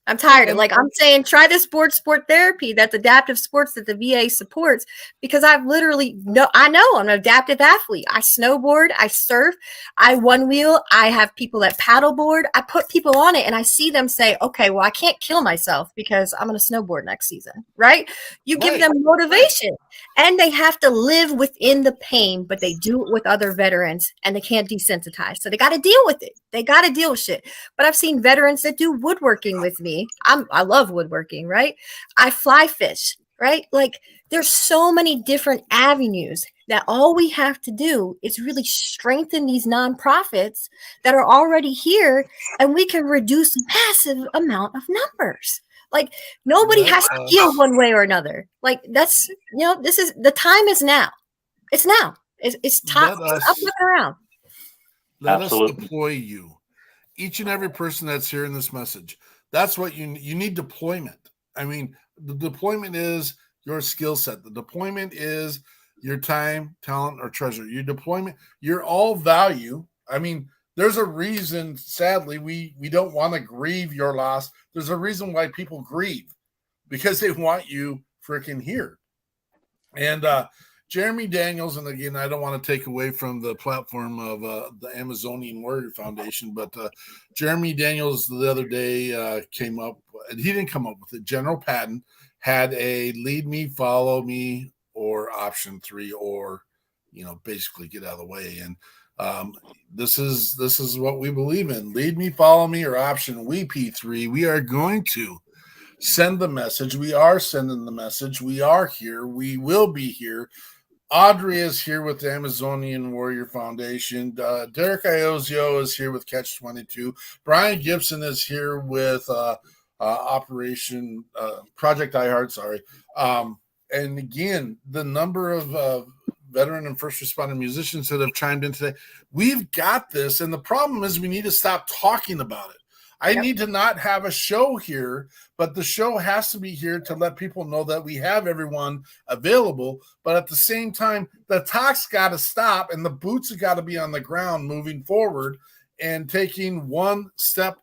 I'm tired of I'm saying try this sport therapy, that's adaptive sports that the VA supports, because I know I'm an adaptive athlete. I snowboard, I surf, I one wheel, I have people that paddleboard. I put people on it and I see them say, okay, well, I can't kill myself because I'm going to snowboard next season, right? You give them motivation, and they have to live within the pain, but they do it with other veterans and they can't desensitize. So they got to deal with it. They got to deal with shit. But I've seen veterans that do woodworking with me. I love woodworking, right? I fly fish, right? Like, there's so many different avenues that all we have to do is really strengthen these nonprofits that are already here, and we can reduce massive amount of numbers. Like, nobody has to feel one way or another. Like, that's, this is, the time is now. It's now. It's time. Stop looking around. Let us deploy you. Each and every person that's hearing this message. That's what you need deployment. I mean, the deployment is your skill set. The deployment is your time, talent, or treasure. Your deployment, you're all value. I mean, there's a reason, sadly, we don't want to grieve your loss. There's a reason why people grieve, because they want you freaking here. And Jeremy Daniels, and again, I don't want to take away from the platform of the Amazonian Warrior Foundation, but Jeremy Daniels the other day came up, and he didn't come up with it. General Patton had a lead me, follow me, or option 3, or, basically get out of the way. And this is what we believe in. Lead me, follow me, or option WeP3. We are going to send the message. We are sending the message. We are here. We will be here. Audrey is here with the Amazonian Warrior Foundation. Derek Iozio is here with Catch 22. Brian Gibson is here with Operation Project iHeart. Sorry. And again, the number of veteran and first responder musicians that have chimed in today, we've got this. And the problem is we need to stop talking about it. I need to not have a show here, but the show has to be here to let people know that we have everyone available. But at the same time, the talk's got to stop and the boots have got to be on the ground moving forward and taking one step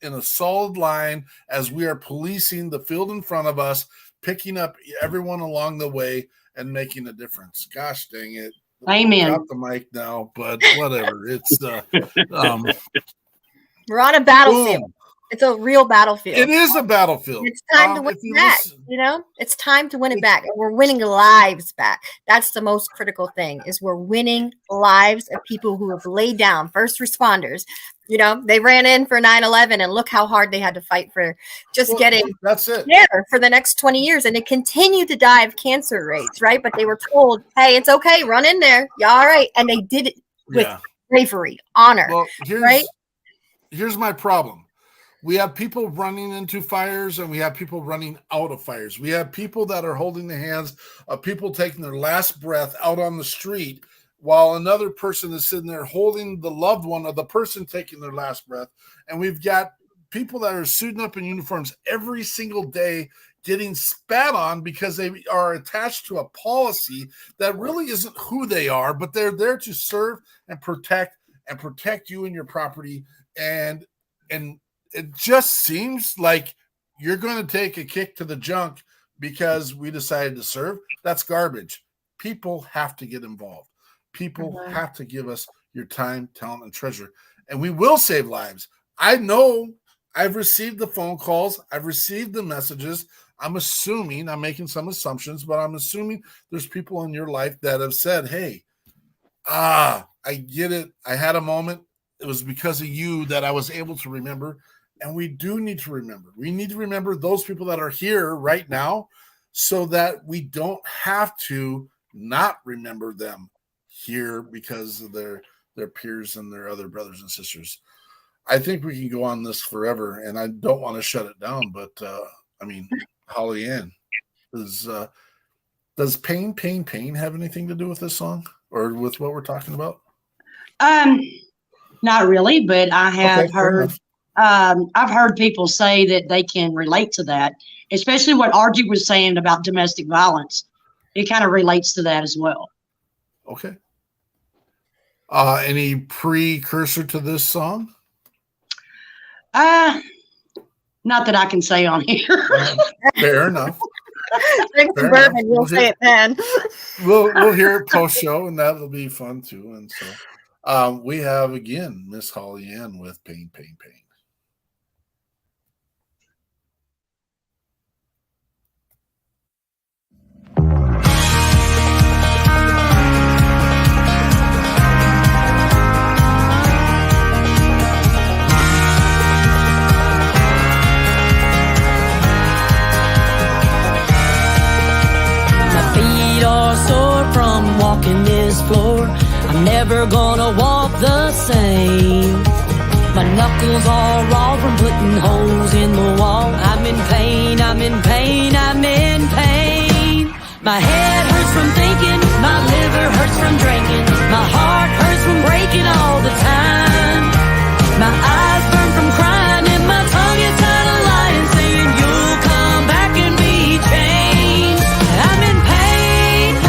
in a solid line as we are policing the field in front of us, picking up everyone along the way and making a difference. Gosh dang it. Amen. Got the mic now, but whatever. It's We're on a battlefield. Boom. It's a real battlefield. It is a battlefield. It's time to win it back. It's time to win it back. And we're winning lives back. That's the most critical thing, is we're winning lives of people who have laid down, first responders. They ran in for 9/11 and look how hard they had to fight for just getting that's it care for the next 20 years. And it continued to die of cancer rates, right? But they were told, hey, it's okay, run in there. You all right? And they did it with bravery, honor, right? Here's my problem. We have people running into fires and we have people running out of fires. We have people that are holding the hands of people taking their last breath out on the street while another person is sitting there holding the loved one of the person taking their last breath. And we've got people that are suiting up in uniforms every single day getting spat on because they are attached to a policy that really isn't who they are, but they're there to serve and protect you and your property. And it just seems like you're going to take a kick to the junk because we decided to serve. That's garbage. People have to get involved. People have to give us your time, talent, and treasure. And we will save lives. I know I've received the phone calls. I've received the messages. I'm assuming, I'm making some assumptions, but I'm assuming there's people in your life that have said, hey, I get it. I had a moment. It was because of you that I was able to remember. And we do need to remember. We need to remember those people that are here right now so that we don't have to not remember them here because of their peers and their other brothers and sisters. I think we can go on this forever, and I don't want to shut it down, but Holly Ann, does Pain have anything to do with this song or with what we're talking about? Not really, but I have heard. I've heard people say that they can relate to that, especially what Archie was saying about domestic violence. It kind of relates to that as well. Okay. Any precursor to this song? Not that I can say on here. Fair enough. Drink some bourbon, we'll say it then. We'll hear it post show, and that'll be fun too. And so we have again Miss Holly Ann with Pain. From walking this floor, I'm never gonna walk the same. My knuckles are raw from putting holes in the wall. I'm in pain, I'm in pain, I'm in pain. My head hurts from thinking, my liver hurts from drinking, my heart hurts from breaking all the time. My eyes burn from crying and my tongue is tired of lying, saying you'll come back and be changed. I'm in pain.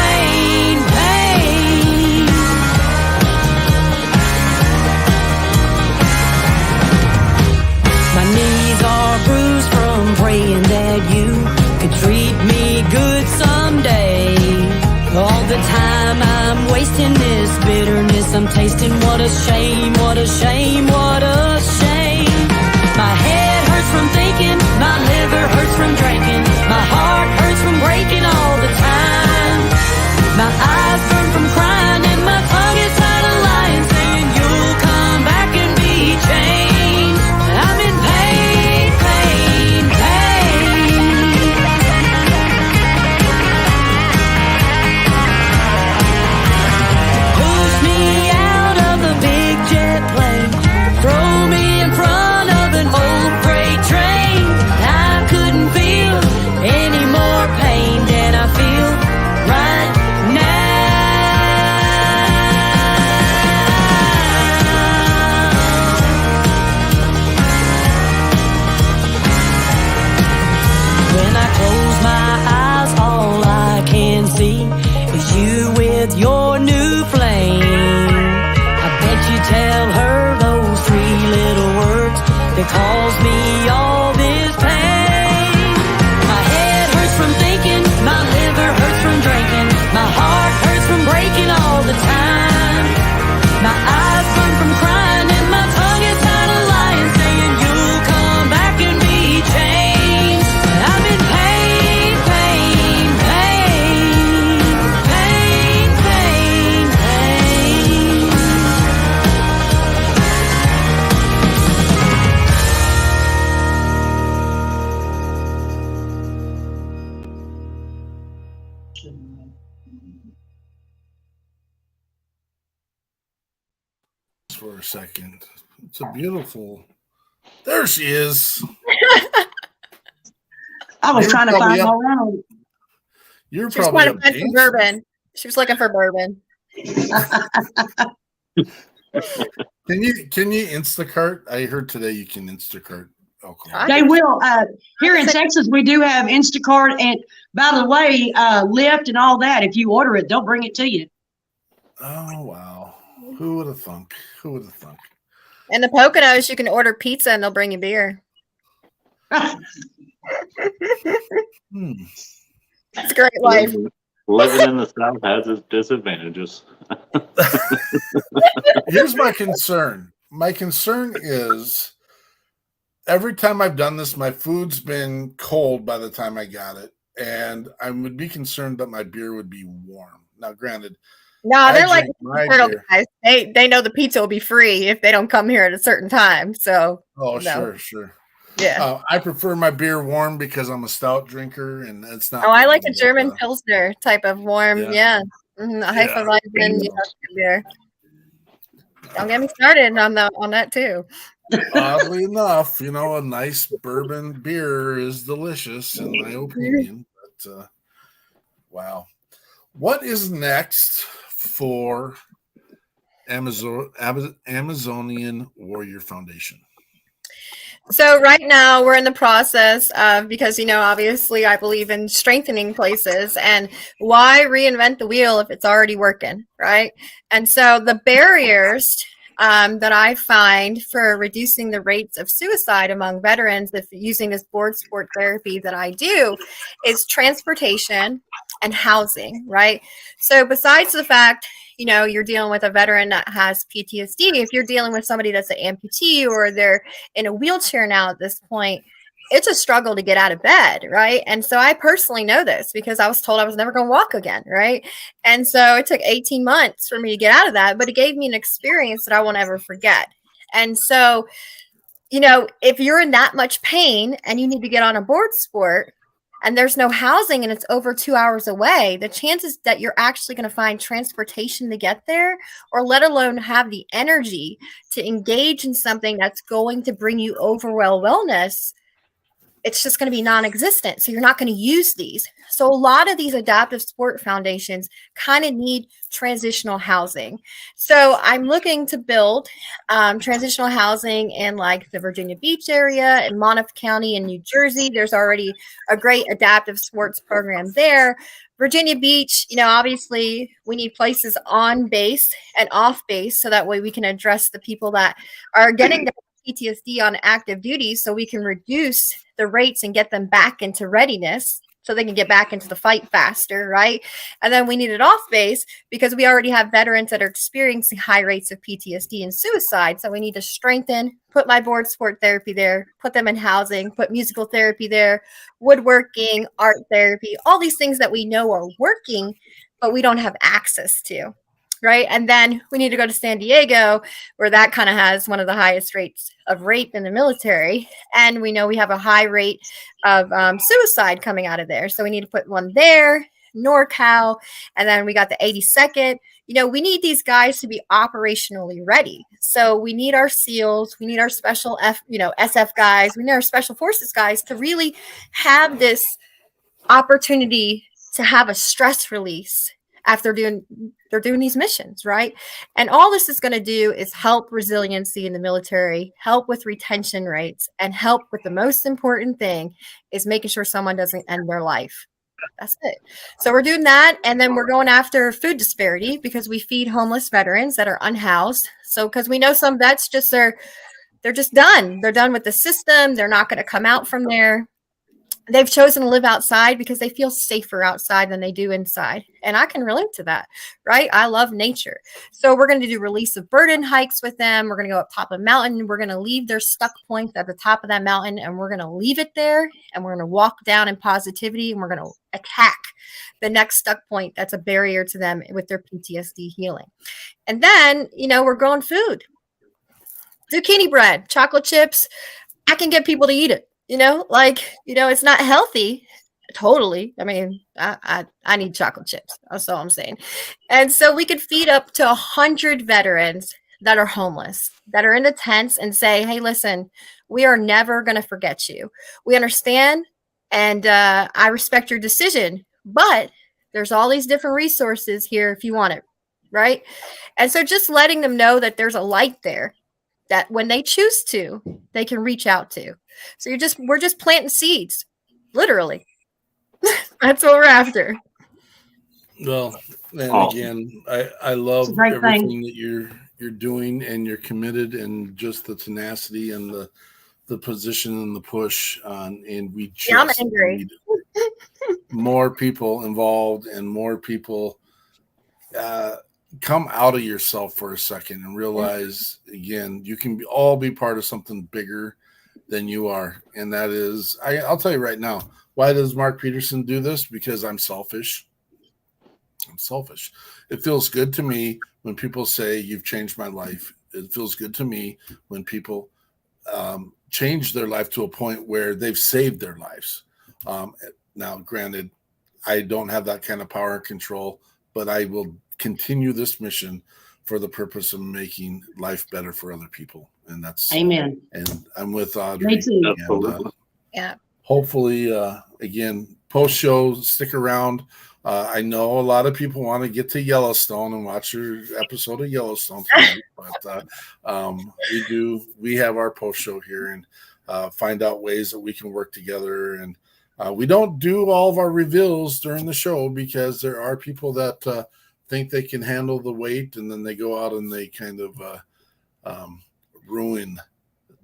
time I'm wasting, this bitterness I'm tasting. What a shame, what a shame, what a shame. My head hurts from thinking, my liver hurts from drinking, my heart hurts from breaking all the time. My eyes burn from crying and my tongue is tired of lying, saying you'll come back and be changed. I'm in pain, pain, pain. Push me out of the big jet plane, throw me in front of an old freight train. I couldn't feel any more pain than I feel right now. When I close my eyes, all I can see is you with your new flame. I bet you tell her those three little words that cause me all this pain. My head hurts from thinking, my liver hurts from drinking, my heart hurts from breaking all the time. My eyes burn from crying and my tongue is tired of lying, saying you'll come back and be changed. I'm in pain, pain, pain, pain, pain, pain. For a second. It's a beautiful. There she is. I was You're trying to probably find up- my own. You're She was probably trying up to find some dancing. bourbon. She was looking for bourbon. Can you Instacart? I heard today you can Instacart alcohol. They will. Here in Texas, we do have Instacart, and by the way, Lyft and all that. If you order it, they'll bring it to you. Oh wow. Who would have thunk? Who would have thunk? In the Poconos, you can order pizza and they'll bring you beer. Hmm. It's a great life. Living in the South has its disadvantages. Here's my concern. My concern is every time I've done this, my food's been cold by the time I got it. And I would be concerned that my beer would be warm. Now, granted, No, I they're like drink my turtle beer. guys. They know the pizza will be free if they don't come here at a certain time. So Oh, no. sure. Yeah. I prefer my beer warm because I'm a stout drinker, and it's not. Oh, I like a warm, German but, Pilsner type of warm. Yeah. A Hefeweizen, beer. Don't get me started on that too. Oddly enough, a nice bourbon beer is delicious in my opinion. But wow, what is next for Amazonian Warrior Foundation? So right now we're in the process of, because, obviously I believe in strengthening places, and why reinvent the wheel if it's already working, right? And so the barriers that I find for reducing the rates of suicide among veterans if using this board sport therapy that I do is transportation and housing, right? So besides the fact, you're dealing with a veteran that has PTSD, if you're dealing with somebody that's an amputee or they're in a wheelchair now at this point, it's a struggle to get out of bed, right? And so I personally know this because I was told I was never going to walk again, right? And so it took 18 months for me to get out of that, but it gave me an experience that I won't ever forget. And so, if you're in that much pain and you need to get on a board sport, and there's no housing and it's over 2 hours away, the chances that you're actually going to find transportation to get there, or let alone have the energy to engage in something that's going to bring you overall wellness, it's just going to be non-existent. So you're not going to use these. So a lot of these adaptive sport foundations kind of need transitional housing. So I'm looking to build transitional housing in like the Virginia Beach area, in Monmouth County in New Jersey. There's already a great adaptive sports program there. Virginia Beach, obviously we need places on base and off base so that way we can address the people that are getting the PTSD on active duty, so we can reduce the rates and get them back into readiness, so they can get back into the fight faster, right? And then we need it off base because we already have veterans that are experiencing high rates of PTSD and suicide. So we need to strengthen, put my board sport therapy there, put them in housing, put musical therapy there, woodworking, art therapy, all these things that we know are working, but we don't have access to. Right. And then we need to go to San Diego, where that kind of has one of the highest rates of rape in the military. And we know we have a high rate of suicide coming out of there. So we need to put one there, NorCal. And then we got the 82nd. You know, we need these guys to be operationally ready. So we need our SEALs, we need our special SF guys, we need our special forces guys to really have this opportunity to have a stress release after they're doing these missions, right? And all this is going to do is help resiliency in the military, help with retention rates, and help with the most important thing is making sure someone doesn't end their life. That's it. So we're doing that, and then we're going after food disparity because we feed homeless veterans that are unhoused. So because we know some vets they're just done. They're done with the system. They're not going to come out from there. They've chosen to live outside because they feel safer outside than they do inside. And I can relate to that, right? I love nature. So we're going to do release of burden hikes with them. We're going to go up top of a mountain. We're going to leave their stuck points at the top of that mountain, and we're going to leave it there. And we're going to walk down in positivity, and we're going to attack the next stuck point that's a barrier to them with their PTSD healing. And then, we're growing food. Zucchini bread, chocolate chips. I can get people to eat it. It's not healthy. Totally. I mean, I need chocolate chips. That's all I'm saying. And so we could feed up to 100 veterans that are homeless, that are in the tents, and say, hey, listen, we are never going to forget you. We understand, and I respect your decision, but there's all these different resources here if you want it, right? And so just letting them know that there's a light there that when they choose to, they can reach out to. So we're just planting seeds, literally. That's what we're after. Well, and Awesome. again, I love everything thing. that you're doing, and you're committed, and just the tenacity and the position and the push on. And we just I'm angry. need more people involved and more people come out of yourself for a second and realize, again, you can all be part of something bigger than you are. And that is, I'll tell you right now, why does Mark Peterson do this? Because I'm selfish. It feels good to me when people say you've changed my life. It feels good to me when people change their life to a point where they've saved their lives. Now, granted, I don't have that kind of power and control, but I will continue this mission for the purpose of making life better for other people. And that's Amen. And I'm with Audrey. Me too. And, Yeah. hopefully, again, post show, stick around. I know a lot of people want to get to Yellowstone and watch your episode of Yellowstone tonight, but we have our post show here and find out ways that we can work together. And we don't do all of our reveals during the show because there are people that think they can handle the weight, and then they go out and they kind of ruin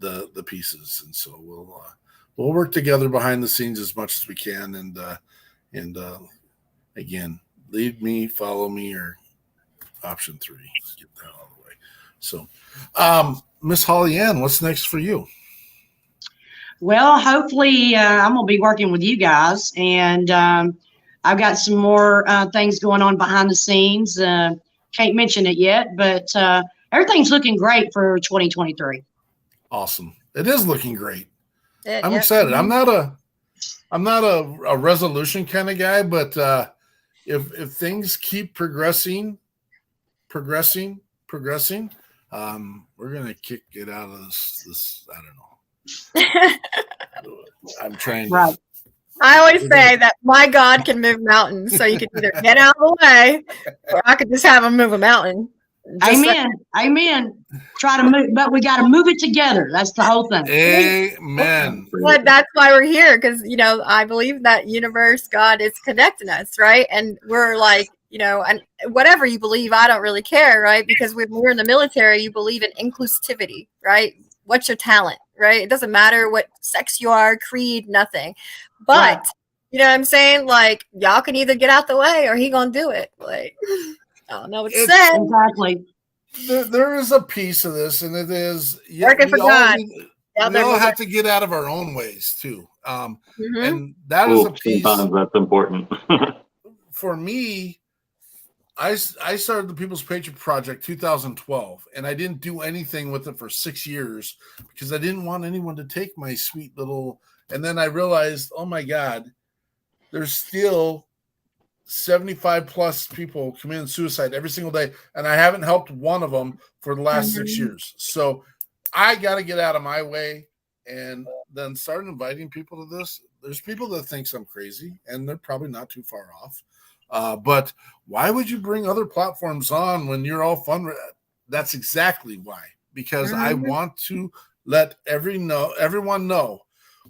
the pieces. And so we'll work together behind the scenes as much as we can. And again, lead me, follow me, or option 3. Let's get that out of the way. So, Miss Holly Ann, what's next for you? Well, hopefully I'm going to be working with you guys, and I've got some more things going on behind the scenes. Can't mention it yet, but everything's looking great for 2023. Awesome. It is looking great. I'm Yep. excited. I'm not a resolution kind of guy, but if things keep progressing, we're gonna kick it out of this. I don't know. I'm trying. Right. I always say that my God can move mountains, so you can either get out of the way, or I could just have him move a mountain. Amen. Try to move, but we got to move it together. That's the whole thing. Amen. But that's why we're here, because I believe that universe, God is connecting us, right? And we're like, and whatever you believe, I don't really care, right? Because when we're in the military, you believe in inclusivity, right? What's your talent, right? It doesn't matter what sex you are, creed, nothing. But You know what I'm saying? Like, y'all can either get out the way or he gonna do it. Like, I don't know what to say. Exactly. There is a piece of this, and it is Working for God. Out we there all moving. have to get out of our own ways too. Mhm. And that is a Ooh, piece sometimes that's important. for me. I started the People's Patriot Project 2012, and I didn't do anything with it for 6 years because I didn't want anyone to take my sweet little. And then I realized, oh my God, there's still 75 plus people committing suicide every single day, and I haven't helped one of them for the last 6 years. So I got to get out of my way and then start inviting people to this. There's people that think I'm crazy, and they're probably not too far off. But why would you bring other platforms on when you're all fun? That's exactly why. Because I want to let everyone know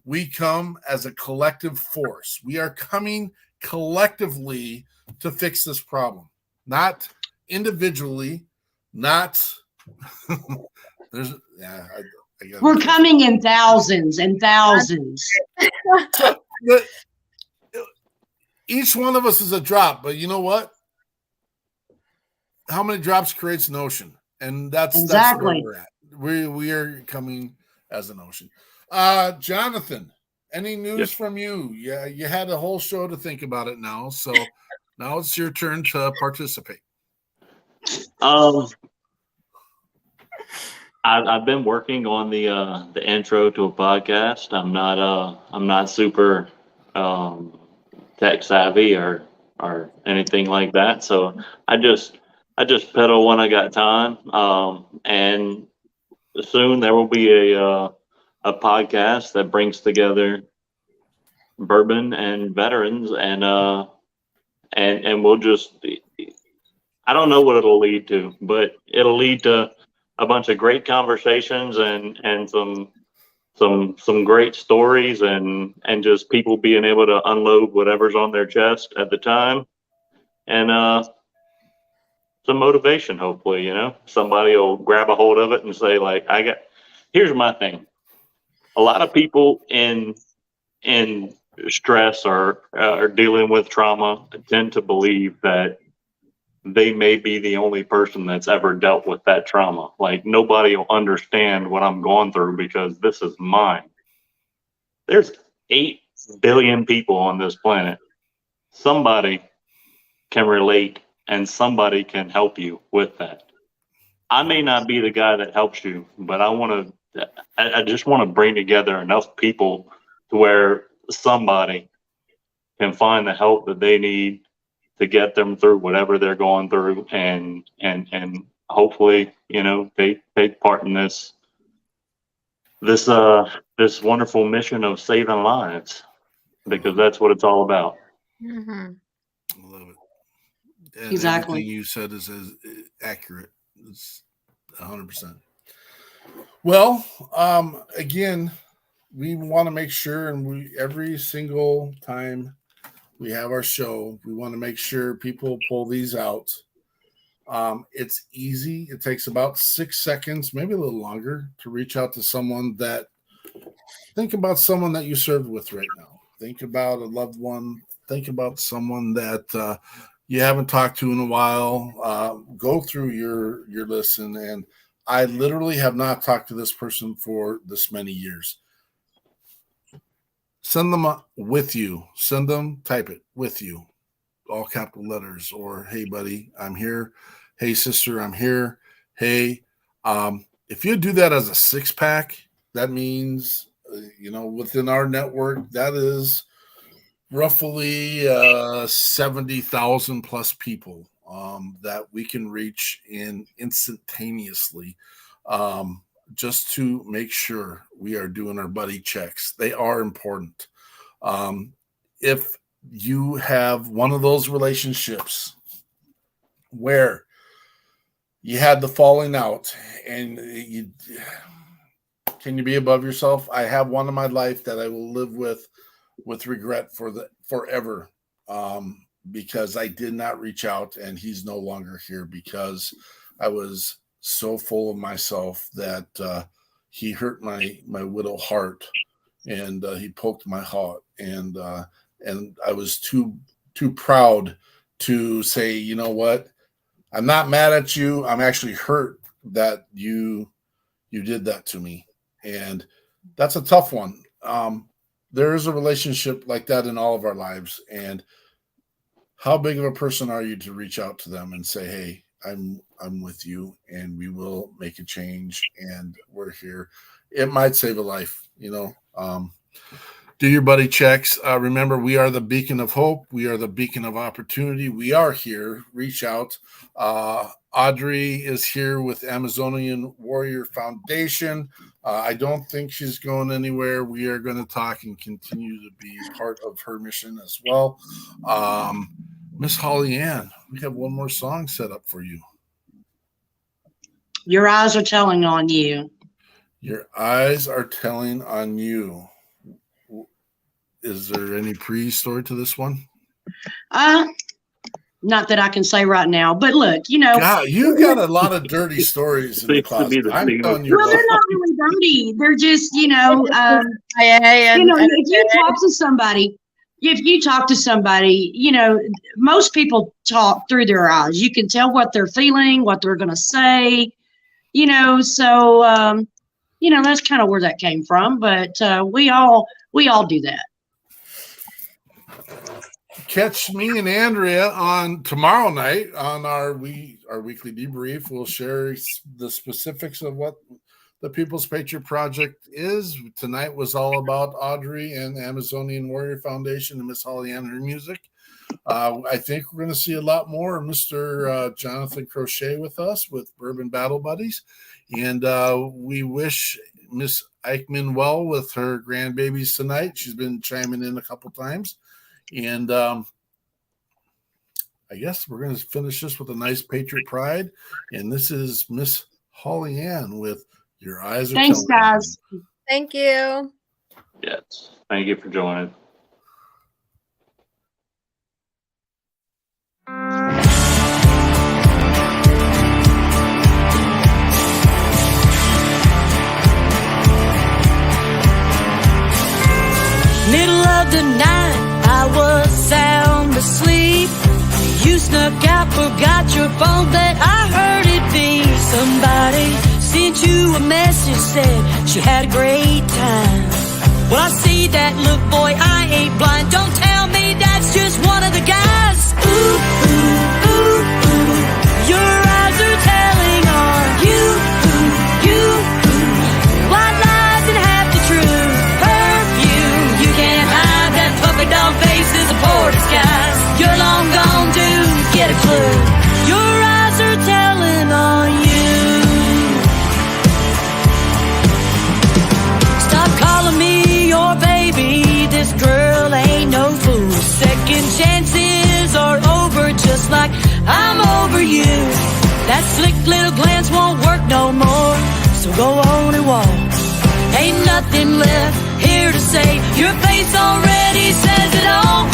we come as a collective force. We are coming collectively to fix this problem, not individually, not there's We're coming in thousands and thousands. So, each one of us is a drop, but you know what? How many drops creates an ocean? And that's Exactly. where we're at. We are coming as an ocean. Jonathan, any news from you? Yeah, you had a whole show to think about it now, so now it's your turn to participate. I've been working on the intro to a podcast. I'm not super tech savvy or anything like that. So I just pedal when I got time. And soon there will be a podcast that brings together bourbon and veterans, and we'll just, I don't know what it'll lead to, but it'll lead to a bunch of great conversations and some great stories and just people being able to unload whatever's on their chest at the time, and some motivation, hopefully. Somebody will grab a hold of it and say, like, here's my thing. A lot of people in stress or are dealing with trauma tend to believe that they may be the only person that's ever dealt with that trauma. Like, nobody will understand what I'm going through because this is mine. There's 8 billion people on this planet. Somebody can relate and somebody can help you with that. I may not be the guy that helps you, but I just want to bring together enough people to where somebody can find the help that they need to get them through whatever they're going through, and hopefully, they take part in this wonderful mission of saving lives, because that's what it's all about. Mm-hmm. I love it. And Exactly. everything you said is accurate. It's 100%. Well, again, we want to make sure, and every single time we have our show, we want to make sure people pull these out. It's easy. It takes about 6 seconds, maybe a little longer, to reach out to someone think about someone that you served with right now. Think about a loved one. Think about someone that you haven't talked to in a while. Go through your list, and I literally have not talked to this person for this many years. Send them with you. Send them, type it with you, all capital letters, or hey, buddy, I'm here. Hey, sister, I'm here. Hey, if you do that as a 6-pack, that means, within our network, that is roughly 70,000 plus people that we can reach instantaneously. Just to make sure we are doing our buddy checks. They are important. If you have one of those relationships where you had the falling out and can you be above yourself? I have one in my life that I will live with regret forever, because I did not reach out, and he's no longer here because I was so full of myself that he hurt my widow heart, and he poked my heart, and and I was too proud to say, you know what, I'm not mad at you. I'm actually hurt that you did that to me, and that's a tough one. There is a relationship like that in all of our lives, and how big of a person are you to reach out to them and say, hey, I'm with you, and we will make a change, and we're here. It might save a life, you know. Do your buddy checks. Remember, we are the beacon of hope. We are the beacon of opportunity. We are here. Reach out. Audrey is here with Amazonian Warrior Foundation. I don't think she's going anywhere. We are going to talk and continue to be part of her mission as well. Miss Holly Ann, we have one more song set up for you. Your eyes are telling on you. Your eyes are telling on you. Is there any pre-story to this one? Not that I can say right now, but look, you know. God, you got a lot of dirty stories in the closet. I'm telling you. Well, they're not really dirty. They're just, you know, if you talk to somebody, you know, most people talk through their eyes. You can tell what they're feeling, what they're going to say, you know. So, you know, that's kind of where that came from. But we all do that. Catch me and Andrea on tomorrow night on our weekly debrief. We'll share the specifics of what the People's Patriot Project is. Tonight was all about Audrey and the Amazonian Warrior Foundation and Miss Holly Ann and her music. I think we're going to see a lot more of Mr. Jonathan Crochet with us with Bourbon Battle Buddies. And we wish Miss Eichmann well with her grandbabies tonight. She's been chiming in a couple times. And I guess we're going to finish this with a nice Patriot Pride. And this is Miss Holly Ann with Your Eyes Are Thanks, guys. Thank you. Yes. Thank you for joining. Middle of the night, I was sound asleep. You snuck out, forgot your phone, but I heard it beep. Somebody sent you a message, said she had a great time. Well, I see that look, boy, I ain't blind. Don't tell me that's just one of the guys. Ooh, ooh, ooh, ooh. Your eyes are telling on you, you. White lies and half the truth. Perfume, you can't hide that puppy dog face is a poor disguise. You're long gone to get a clue. Your eyes are telling on you. Stop calling me your baby. This girl ain't no fool. Second chances are over, just like I'm over you. That slick little glance won't work no more, so go on and walk. Ain't nothing left here to say. Your face already says it all.